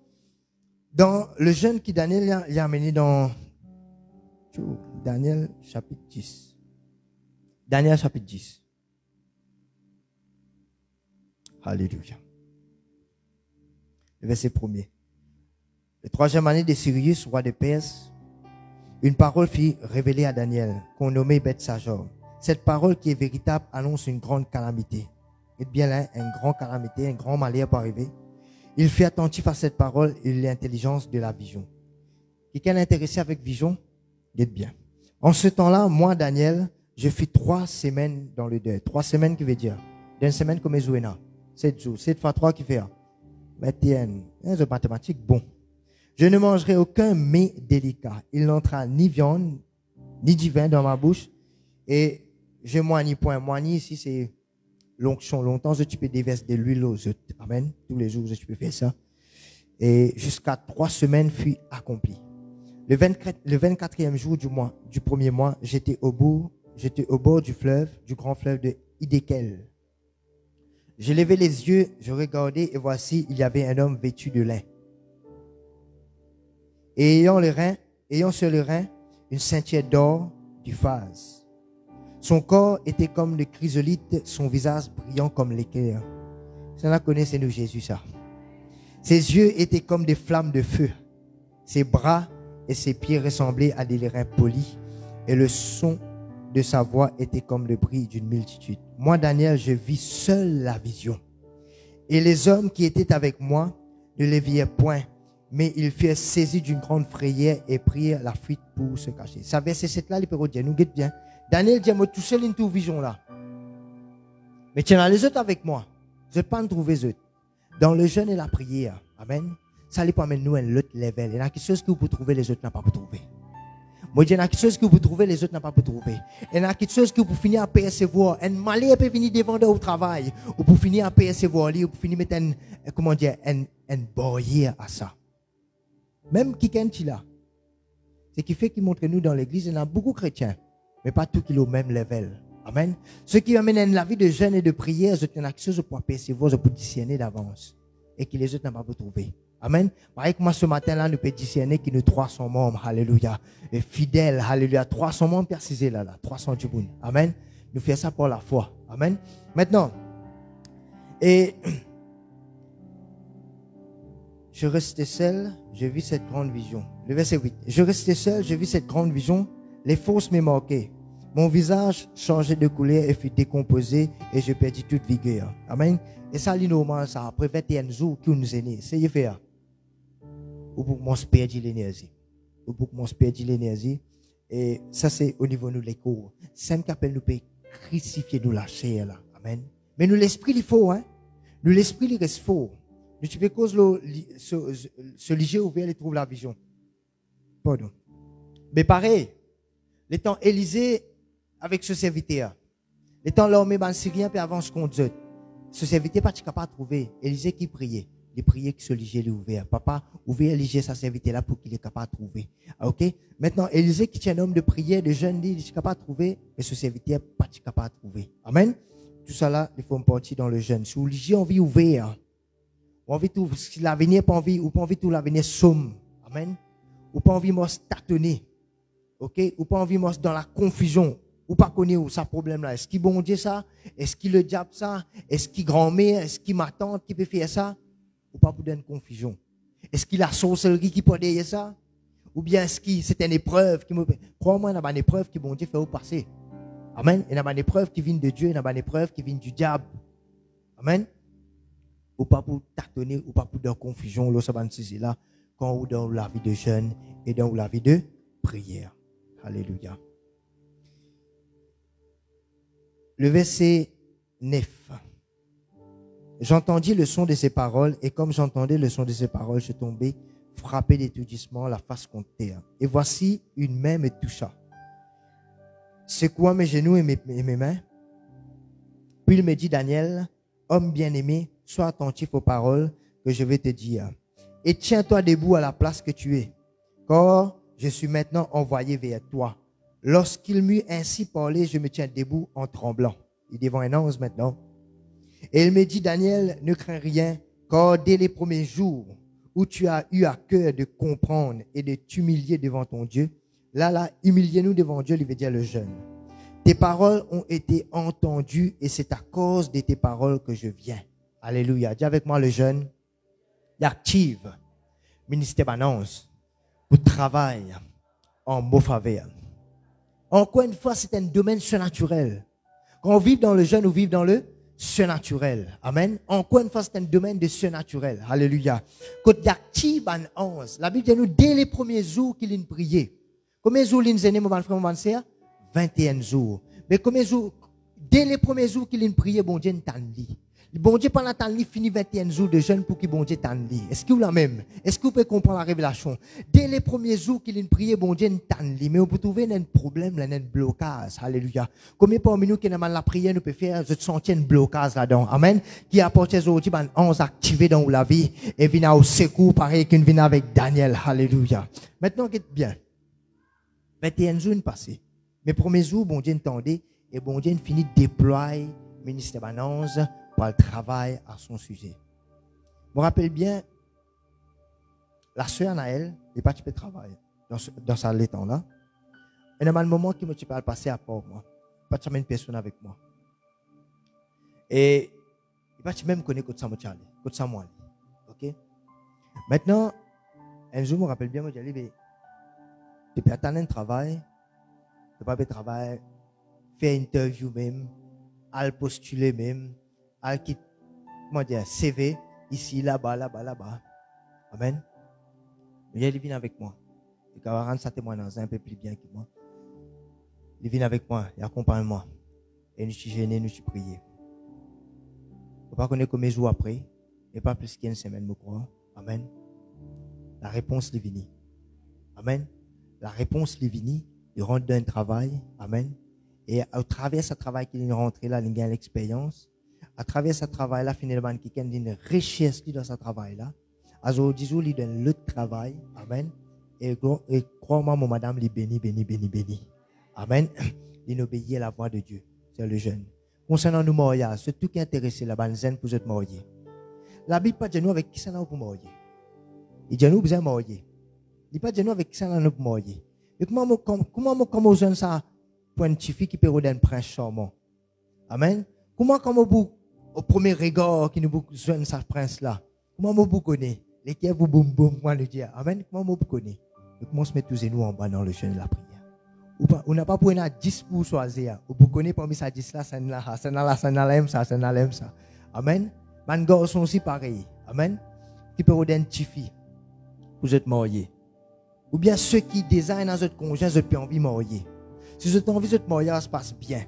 dans le jeûne qui Daniel il a amené dans Daniel chapitre 10. Daniel chapitre 10. Alléluia. Le verset 1er. Le 3e année de Cyrus, roi de Perse, une parole fut révélée à Daniel, qu'on nommait Bethsajor. Cette parole qui est véritable annonce une grande calamité. Et bien là, une grande calamité, un grand malheur peut arriver. Il fait attentif à cette parole et l'intelligence de la vision. Quelqu'un est intéressé avec vision? Dites bien. En ce temps-là, moi, Daniel, je fus 3 semaines dans le deuil. 3 semaines qui veut dire, d'une semaine comme Ezouena. 7 jours. 7 fois 3 qui fait 21. C'est mathématique, bon. Je ne mangerai aucun mets délicat. Il n'entra ni viande, ni du vin dans ma bouche. Et je moignis point. Moignis ici, c'est l'onction. Longtemps, tu peux déverser de l'huile aux œufs. Amen. Tous les jours, tu peux faire ça. Et jusqu'à 3 semaines fut accompli. Le 24e jour du premier mois, j'étais au bord du fleuve, du grand fleuve de Hiddekel. Je levai les yeux, je regardai, et voici, il y avait un homme vêtu de lin. Et ayant sur le rein une ceinture d'or du phase. Son corps était comme le chrysolite, son visage brillant comme l'éclair. Ça la connaît, c'est nous Jésus, ça. Ses yeux étaient comme des flammes de feu. Ses bras et ses pieds ressemblaient à des lérins polis. Et le son de sa voix était comme le bruit d'une multitude. Moi, Daniel, je vis seul la vision. Et les hommes qui étaient avec moi ne les virent point. Mais ils furent saisis d'une grande frayeur et prirent la fuite pour se cacher. Ça verset 7 là, les pérodiens, nous guette bien. Daniel dit, moi, tout seul, une toute vision là. Mais tiens, les autres avec moi. Je ne vais pas me trouver les autres. Dans le jeûne et la prière, amen, ça les permet nous un autre level. Il y a quelque chose que vous pouvez trouver, les autres n'ont pas pu trouver. Moi, il y a quelque chose que vous pouvez trouver, les autres n'ont pas pu trouver. Il y a quelque chose que vous finir à percevoir. Un malheur peut venir devant au travail. Ou pour finir à percevoir, ou pour finir mettre un barrière à ça. Même qui est là. Ce qui fait qu'il montre nous dans l'église, il y en a beaucoup de chrétiens, mais pas tous qui sont au même level. Amen. Ceux qui amènent la vie de jeûne et de prière, ils ont quelque chose pour percevoir, pour discerner d'avance. Et que les autres n'ont pas pu trouver. Amen. Pareil que moi ce matin-là, nous pouvons discerner que nous 300 membres, alléluia, et fidèles, alléluia, 300 membres précisés là, 300 du monde. Amen. Nous faisons ça pour la foi. Amen. Maintenant, et je restais seul, je vis cette grande vision. Le verset 8. Je restais seul, je vis cette grande vision, les forces me manquaient. Mon visage changeait de couleur et fut décomposé et je perdis toute vigueur. Amen. Et ça, c'est normal, ça, après 21 jours qui nous est né. C'est y faire. Ou pour moi, perdre l'énergie. Ou pour moi, perdre l'énergie. Et ça, c'est au niveau de l'écho. C'est un qu'appelle nous peut crucifier nous la chair, là. Amen. Mais nous, l'esprit, il faut, hein. Nous, l'esprit, il reste faux. Nous, tu peux cause ce léger ouvert, il trouve la vision. Pardon. Mais pareil, les temps Élisée avec ce serviteur. Les temps l'armée ban syrien puis avance contre Dieu. Ce serviteur pas capable de trouver. Élisée qui priait. Il priait que ce léger lui ouvert. Papa, ouvert Élisée sa serviteur là pour qu'il est capable de trouver. OK? Maintenant, Élisée qui tient un homme de prière, de jeûne, il est capable de trouver, mais ce serviteur pas capable de trouver. Amen. Tout ça là, il faut me partir dans le jeûne. Si vous avez envie ouvert, ou envie tout, si l'avenir pas envie, ou pas envie tout l'avenir somme. Amen. Ou pas envie de tâtonner. OK? Ou pas envie de dans la confusion. Ou pas connaître où ça problème là. Est-ce qu'il bon Dieu ça? Est-ce qu'il le diable ça? Est-ce qu'il grand-mère? Est-ce qu'il ma tante qui peut faire ça? Ou pas pour donner confusion. Est-ce qu'il a sorcellerie qui peut derrière ça? Ou bien est-ce que c'est une épreuve qui me, crois-moi, il y a une épreuve qui bon Dieu fait au passé. Amen. Il y a une épreuve qui vient de Dieu, il y a une épreuve qui vient du diable. Amen. Ou pas pour tâtonner, ou pas pour donner confusion, là, ça va nous là, quand on dans la vie de jeûne et dans la vie de prière. Alléluia. Le verset 9. J'entendis le son de ses paroles, et comme j'entendais le son de ses paroles, je tombais, frappé d'étourdissement, la face contre terre. Et voici, une main me toucha, secouant mes genoux et mes mains. Puis il me dit, Daniel, homme bien-aimé, sois attentif aux paroles que je vais te dire. Et tiens-toi debout à la place que tu es, car je suis maintenant envoyé vers toi. Lorsqu'il m'eut ainsi parlé, je me tiens debout en tremblant. Il est devant un ange maintenant. Et il me dit, Daniel, ne crains rien, car dès les premiers jours où tu as eu à cœur de comprendre et de t'humilier devant ton Dieu, là, humiliez-nous devant Dieu, il veut dire le jeûne. Tes paroles ont été entendues et c'est à cause de tes paroles que je viens. Alléluia. Dis avec moi le jeûne. Il active ministère d'annonce pour travail en mot faveur. Encore une fois, c'est un domaine surnaturel. Quand on vit dans le jeûne, on vit dans le surnaturel. Amen. Encore une fois, c'est un domaine de surnaturel. Alléluia. Quand il y a qui, ban 11, la Bible dit nous, dès les premiers jours qu'il a prié. Combien de jours il a mon frère, mon sœur? 21 jours. Mais combien de jours, dès les premiers jours qu'il a prié, bon Dieu, n'a bon Dieu, pendant qu'il finit 21 jours de jeûne pour que bon Dieu t'en lit. Est-ce que vous la même? Est-ce que vous pouvez comprendre la révélation? Dès les premiers jours qu'il a prié, bon Dieu t'en lit. Mais on peut trouver un problème, un blocage. Alléluia. Combien parmi nous qui avons la prière, nous pouvons faire, je sentir un blocage là-dedans. Amen. Qui apporte aujourd'hui, on activé dans la vie et vient au secours, pareil qu'une vient avec Daniel. Alléluia. Maintenant, qu'est-ce bien? 21 jours passés. Mes premiers jours, bon Dieu entendait et bon Dieu finit de déployer ministère d'annonce pour le travail à son sujet. Je me rappelle bien, la sœur Naël n'est pas de travail dans ce temps-là. Et dans le moment qui me parle passer à part moi, pas de une personne avec moi. Et il pas même connaître que ça me parle, que ça moi. OK? Maintenant, un jour je me rappelle bien, moi j'ai dit, tu peux attendre un travail, tu peux pas travail, faire une interview même, à postuler même, à quitter, comment dire, CV, ici, là-bas, là-bas, là-bas. Amen. Il vient avec moi. Il va rendre sa témoignage un peu plus bien que moi. Il vient avec moi, il accompagne moi. Et nous sommes gênés, nous sommes priés. Je ne sais pas connaître combien de jours après, et pas plus qu'une semaine, je crois. Amen. La réponse est venue. Amen. La réponse est venue. Il rentre dans un travail. Amen. Et à travers ce travail qu'il est rentré là, il gagne l'expérience. À travers ce travail-là, finalement, quelqu'un a une richesse dans ce travail-là. Alors, disons, il donne le travail. Amen. Et crois-moi, mon madame, il bénit, bénit, bénit, bénit. Amen. Il obéit à la voix de Dieu. C'est le jeune. Concernant nous, mariage, c'est tout qui est intéressé là-bas, zen pour être marié. La Bible pas de nous avec qui ça n'a pour marier. Il dit nous besoin marier. Il dit pas de nous avec qui ça n'a pour marier. Et comment jeune ça pour une petite fille qui peut redonner un prince charmant. Amen. Comment au premier regard qui nous jeune ça prince là. Comment vous connaissez les qui vous boum boum moi le dire. Amen. Comment vous connaissez. Comment se mettre tous nous en bas dans le jeûne de la prière. On n'a pas pour une 10 pour choisir. Vous connaissez parmi ça 10 là, ça n'a ça. Amen. Man garçon aussi pareil. Amen. Qui peut redonner une petite fille pour être marié. Ou bien ceux qui designent dans votre conjoint, vous avez envie de marier. Si vous avez envie de votre mariage se passe bien.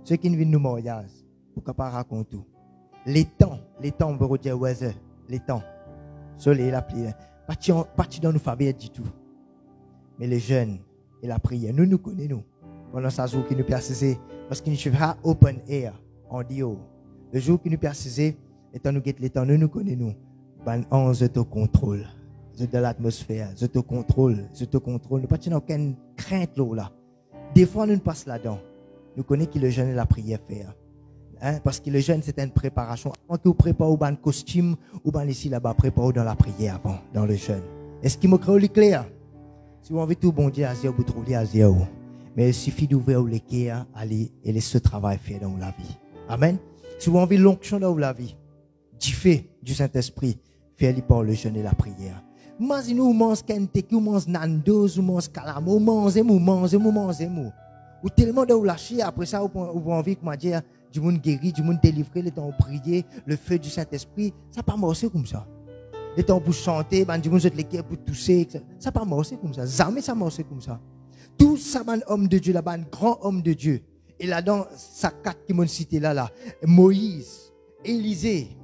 Ceux qui ne viennent nous mariage, vous ne pouvez pas raconter tout. Les temps, on veut dire weather, les temps. Soleil, la pluie, pas dans nos familles du tout. Mais les jeunes et la prière, nous connaissons. Pendant ce jour qui nous persiste, parce qu'il nous fait open air, on dit oh. Le jour qui nous persiste, étant nous guette les temps, nous connaissons. On se contrôle. De l'atmosphère, je te contrôle. Nous pas aucune crainte là. Des fois, nous ne passons là-dedans. Nous connaissons que le jeûne et la prière faire. Hein? Parce que le jeûne, c'est une préparation. Avant que vous préparez un costume, ou bien ici là-bas, préparez dans la prière avant, dans le jeûne. Est-ce qu'il me crée clair? Si vous avez tout bon Dieu à zéro, vous trouvez à zéro. Mais il suffit d'ouvrir le cœur, aller et laisser ce travail faire dans la vie. Amen. Si vous avez l'onction dans la vie, du fait du Saint-Esprit, faites-le par le jeûne et la prière. Mas nous mange Kentucky, nous mange Nando's, nous mange Calamo, nous mange. Ou tellement de vous lâcher, après ça, vous avez envie, comment dire, du monde guéri, du monde délivré, le temps de prier, le feu du Saint-Esprit, ça pas marcher comme ça. Le temps pour chanter, du monde les cœurs pour tousser, ça pas marcher comme ça. Jamais ça marche comme ça. Tout ça, un homme de Dieu là-bas, un grand homme de Dieu. Et là-dedans, ça quatre qui m'ont cité là, Moïse, Élisée,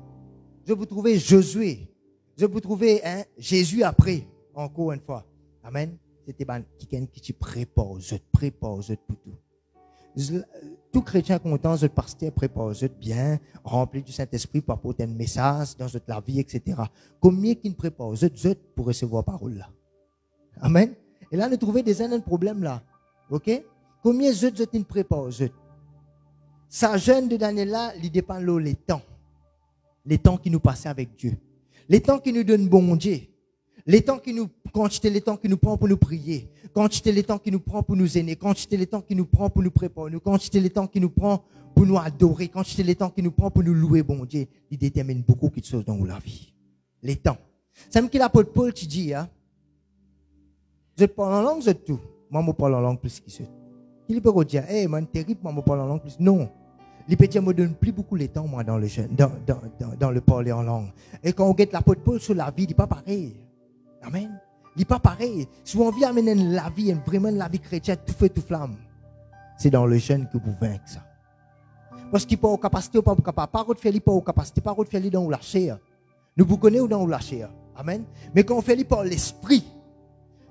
je vous trouvez Josué. Je peux trouver Jésus après, encore une fois. Amen. C'était quelqu'un qui te prépare pour tout. Tout chrétien content, je pasteur prépare bien, rempli du Saint-Esprit pour apporter un message dans la vie, etc. Combien qui ne prépare pour recevoir la parole là? Amen. Et là, nous trouvons des problèmes là. Ok? Combien ne prépare? Sa jeûne de Daniel là, il dépend les temps. Les temps qui nous passent avec Dieu. Les temps qui nous donnent bon Dieu. Les temps qui nous, quantité les temps qui nous prend pour nous prier. Quantité les temps qui nous prend pour nous aimer. Quantité les temps qui nous prend pour nous préparer. Quantité les temps qui nous prend pour nous adorer. Quantité les temps qui nous prend pour nous louer bon Dieu. Il détermine beaucoup de choses dans la vie. Les temps. C'est même que l'apôtre Paul, tu dis, hein. Je parle en langue, je tout. Moi, je parle en langue plus que ça. Il peut dire, hey, man, terrible, moi, je parle en langue plus. Non. Il peut dire, je me donne plus beaucoup de temps, moi, dans le parler en langue. Et quand on guette l'apôtre Paul sur la vie, il n'est pas pareil. Amen. Il n'est pas pareil. Si on vient amener la vie, vraiment la vie chrétienne, tout feu, tout flamme, c'est dans le jeûne que vous vaincrez ça. Parce qu'il n'est pas aux capacités, ou pas aux capacités. Pas de faire, pas aux capacités, pas de faire dans la chair. Nous vous connaissons dans la chair. Amen. Mais quand on fait par l'esprit,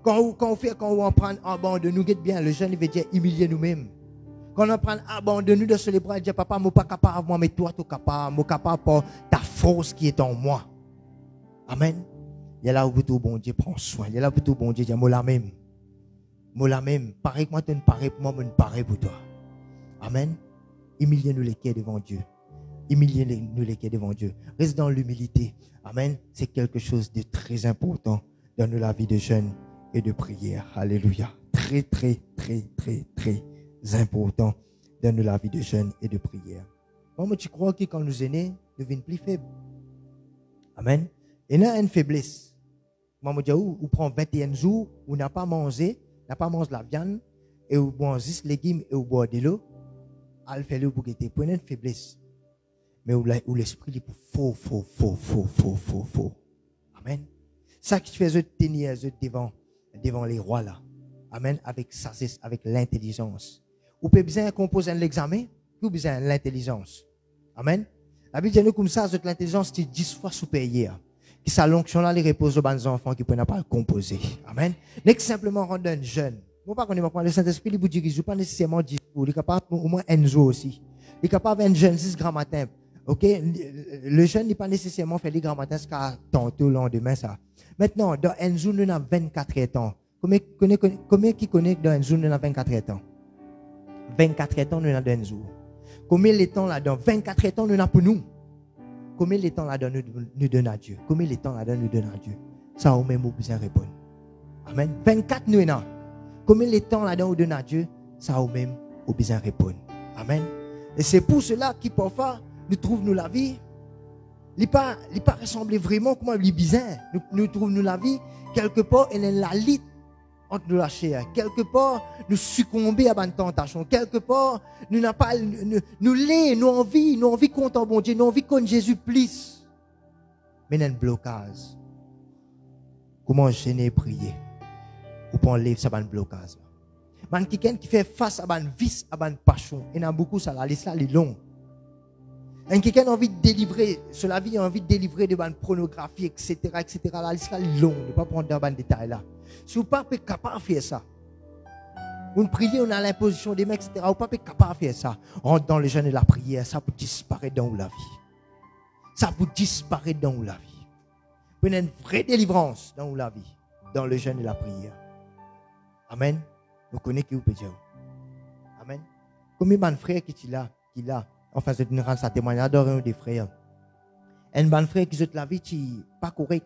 quand on prend un banc de nous, bien, le jeûne, il veut dire humilier nous-mêmes. Quand on prend un banc de nous, de se les bras, il dit, papa, je ne suis pas capable, moi, mais toi, tu es capable. Je suis capable par ta force qui est en moi. Amen. Il y a là où tout bon Dieu prend soin. Il y a là où tout bon Dieu dit, moi la même. Moi la même. Pareil que moi, tu ne parais pour moi, je ne parais pour toi. Amen. Humiliez-nous les quais devant Dieu. Humiliez-nous les quais devant Dieu. Reste dans l'humilité. Amen. C'est quelque chose de très important dans la vie de jeûne et de prière. Alléluia. Très, très, très, très, très important dans la vie de jeûne et de prière. Moi, tu crois que quand nous sommes nés, nous devenons plus faibles. Amen. Et il y a une faiblesse. Moi, je dis, on prend 21 jours, on n'a pas mangé la viande, et on boit 10 légumes et on boit de l'eau. Elle fait le bouquet. Pour une faiblesse. Mais où l'esprit est faux. Amen. Ça qui fait tenir devant les rois là. Amen. Avec sagesse, avec l'intelligence. Vous pouvez besoin de composer l'examen, vous besoin de l'intelligence. Amen. La Bible dit comme ça, l'intelligence est 10 fois supérieure. Qui sa l'onction là, les repose aux bonnes enfants qui ne peuvent pas le composer. Amen. N'est que simplement rendre un jeune. Bon, pas qu'on est le Saint-Esprit, il vous dirige, pas nécessairement 10 jours. Il est capable au moins un jour aussi. Il est capable un jeune 6 grands matin. Ok? Le jeune n'est pas nécessairement fait les grands matins jusqu'à tantôt, le lendemain, ça. Maintenant, dans un jour, nous avons 24 temps. Combien qui connaît dans un jour, nous avons 24 temps? 24 temps, nous avons dans un jour. Combien de temps là-dedans? 24 temps, nous avons pour nous. Combien de temps là-dedans nous donne à Dieu? Combien de temps là-dedans nous donne à Dieu? Ça, au même, besoin de répondre. Amen. 24 nous avons. Combien de temps là-dedans nous donne à Dieu? Ça, au même, besoin de répondre. Amen. Et c'est pour cela qu'il parfois, nous trouvons la vie. Il pas ressemble vraiment comment il est bizarre. Nous trouvons la vie quelque part, elle est la lutte entre nous la chair. Quelque part, nous succomber à une tentation. Quelque part, nous n'avons pas, nous envie contre bon Dieu, nous envie contre Jésus plus. Mais il y a un blocage. Comment gêner et prier? Ou pas enlever ça un blocage. Man quelqu'un qui fait face à une vice, à une passion. Il y a beaucoup ça, la liste là, elle est longue. Et quelqu'un a envie de délivrer, sur la vie, a envie de délivrer de la pornographie, etc. La liste là est longue, ne pas prendre dans les détails là. Si vous n'êtes pas capable de faire ça, vous priez, on a l'imposition des mecs, etc. Vous n'êtes pas capable de faire ça. Rentre dans le jeûne et la prière, ça peut disparaître dans la vie. Ça peut disparaître dans la vie. Vous avez une vraie délivrance dans la vie, dans le jeûne et la prière. Amen. Vous connaissez qui vous pouvez dire. Amen. Combien de frères qui sont là, enfin, je ne rends ça témoignage d'or des frères. Un bon frère qui est la vie, qui n'est pas correct.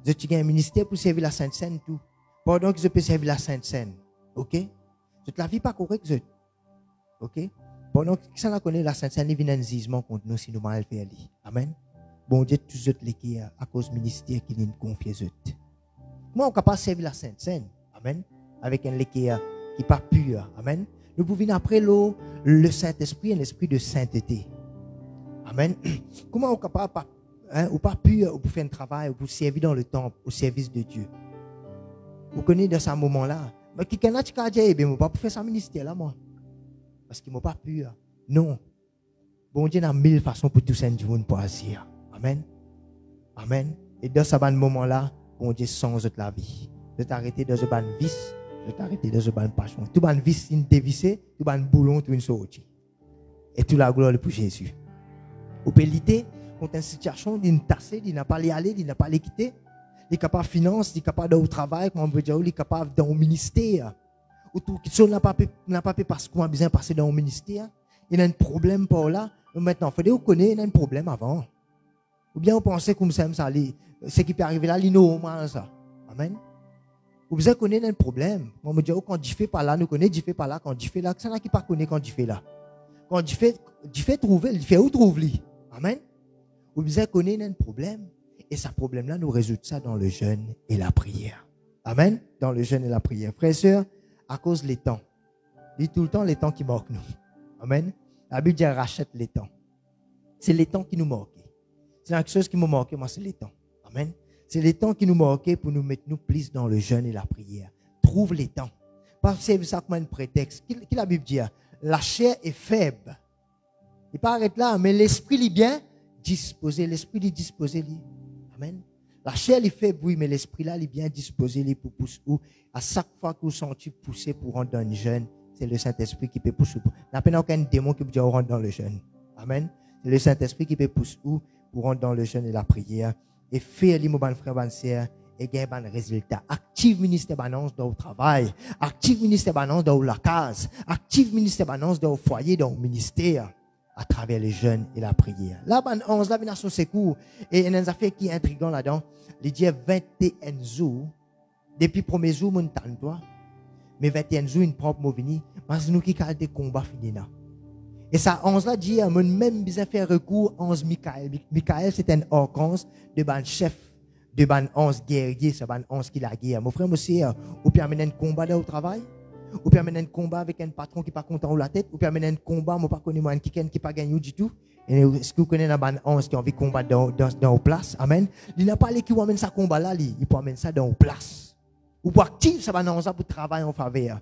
Je suis un ministère pour servir la Sainte Seine, tout. Pendant que je peux servir la Sainte Seine. Ok? Je la vie pas correct, ok? Pendant que ça la connaît la Sainte Seine, il vient un jugement contre nous si nous mal fait. Amen. Bon Dieu, tous les qui à cause du ministère qui nous confie. Comment on est capable de servir la Sainte Seine? Amen. Avec un qui n'est pas pur. Amen. Nous pouvons après le Saint-Esprit, un esprit de sainteté. Amen. Comment on est capable ou pas pur, ou pour faire un travail, ou pour servir dans le temple, au service de Dieu. Vous connaissez dans ce moment-là. Mais quelqu'un a dit, je ne vais pas faire ce ministère-là, moi. Parce qu'il ne m'a pas pur. Non. Bon Dieu a 1000 façons pour tout ça, pour agir. Amen. Amen. Et dans ce moment-là, bon Dieu change la vie. Je t'arrêter dans un vice, je t'arrêter dans une passion. Tout un vice, une dévissé, tout un boulon, tout une sortie. Et toute la gloire pour Jésus. Vous pouvez lutter contre une situation, d'une tassée, il n'a pas les aller, il n'a pas les quitter. Il est capable de finance, il est capable de travail, comme on peut dire, il est capable dans le ministère. Ou tout, qui n'a pas pu parce qu'on a besoin de passer dans le ministère. Il y a un problème par là. Maintenant, il faut vous connaître, il y a un problème avant. Ou bien vous pensez comme ça, ce qui peut arriver là, c'est normal ça. Amen. Vous besoin de connaître un problème. On me dit, quand Dieu fait par là, nous connaissons Dieu fait par là, quand Dieu fait là, c'est là qui ne connaît quand Dieu fait là. Quand Dieu fait trouver, il fait où trouve-lui. Amen. Vous besoin de connaître un problème. Et ce problème-là, nous résout ça dans le jeûne et la prière. Amen. Dans le jeûne et la prière. Frères et sœurs, à cause des temps, Il dit tout le temps les temps qui manquent nous. Amen. La Bible dit rachète les temps. C'est les temps qui nous manquent. C'est quelque chose qui m'a manqué, moi, c'est les temps. Amen. C'est les temps qui nous manquaient pour nous mettre nous plus dans le jeûne et la prière. Trouve les temps. Pas c'est ça comme un prétexte. Qui la Bible dit? La chair est faible. Il pas arrête là, mais l'esprit est bien disposé. L'esprit est disposé. Amen. La chair est faible, oui, mais l'esprit là est bien disposé pour pousser. À chaque fois que vous sentez pousser pour rentrer dans le jeûne, c'est le Saint-Esprit qui peut pousser. Il n'y a pas aucun démon qui peut rentrer dans le jeûne. Amen. C'est le Saint-Esprit qui peut pousser pour rentrer dans le jeûne et la prière. Et faire les moments de frère, et gagner un résultat. Active ministère d'annonce dans le travail. Active ministère d'annonce dans la case. Active ministère d'annonce dans le foyer, dans le ministère. À travers les jeûnes et la prière. Là, ban 11, là, bien son secours. Et il y a une affaire qui est intriguante là-dedans. Il dit 21 jours. Depuis le premier jour, mon temps, toi. Mais 21 jours, une propre mot vini. Mais c'est nous qui avons des combats finis là. Et ça, 11 là, dit, mon même besoin faire recours 11 Michael. Michael, c'est un archange de ban chef, de ban 11 guerrier, c'est ban 11 qui la guerre. Mon frère, moi aussi, ou bien amener un combat là au travail. Ou bien amener un combat avec un patron qui n'est pas content ou la tête. Ou bien amener un combat, moi, pas connu, moi, un qui n'est pas gagné du tout. Et est-ce que vous connaissez la ban 11 qui a envie de combattre dans place? Amen. Il n'a pas les qui amène ça combat là, il peut amener ça dans place. Ou pour active ça ban 11 pour travailler en faveur.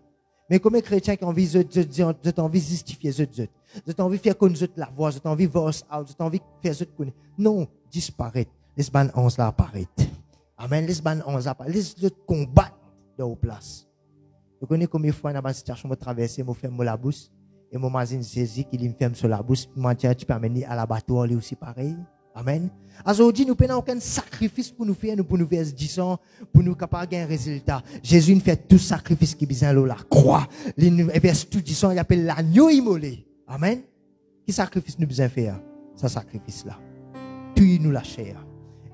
Mais comme les chrétiens qui ont envie de justifier, de envie de faire connaître la voix, de envie de voir out, de envie de faire connaître. Non, disparaître. Laisse ban 11 là apparaître. Amen. Laisse ban 11 là apparaître. Laisse le combattre dans place. Vous connaissez combien de fois dans la situation, je traverse, je fais la bouche, et mon mazine saisi qui me ferme sur la bouche, moi, tu peux amener à l'abattoir, aussi pareil. Amen. Aujourd'hui, nous n'avons aucun sacrifice pour nous faire, pour nous faire 10 ans, pour nous capables de un résultat. Jésus nous fait tout sacrifice qui besoin de la croix. Il verse tout 10 ans, il appelle l'agneau immolé. Amen. Quel sacrifice nous besoin faire? Ce sacrifice-là. Tue-nous la chair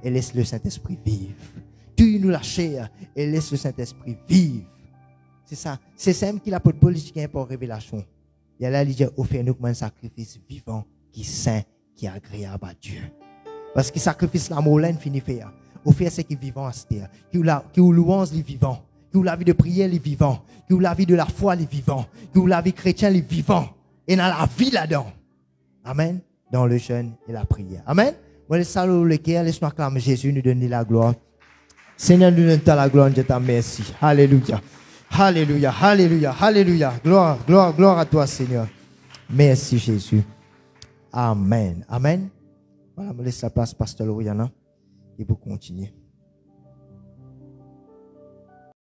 et laisse le Saint-Esprit vivre. Tue-nous la chair et laisse le Saint-Esprit vivre. C'est ça. C'est ça qui l'apôtre Paul dit pour révélation. Il y a là, il dit, offrez-nous comme un sacrifice vivant, qui est saint, qui est agréable à Dieu. Parce que sacrifice la molène finit faire. Offrir ce qui est vivant à cette terre. Qui ou louange les vivants. Qui ou la vie de prière les vivants. Qui ou la vie de la foi les vivants. Qui ou la vie chrétienne les vivants. Et dans la vie là-dedans. Amen. Dans le jeûne et la prière. Amen. Moi, les salauds, le cœur, laisse-nous acclamer Jésus, nous donner la gloire. Seigneur, nous donne la gloire, je t'en remercie. Alléluia. Alléluia, alléluia, alléluia. Gloire, gloire, gloire à toi, Seigneur. Merci, Jésus. Amen. Amen. Voilà, je laisse la place, Pasteur Loriana, et pour continuer.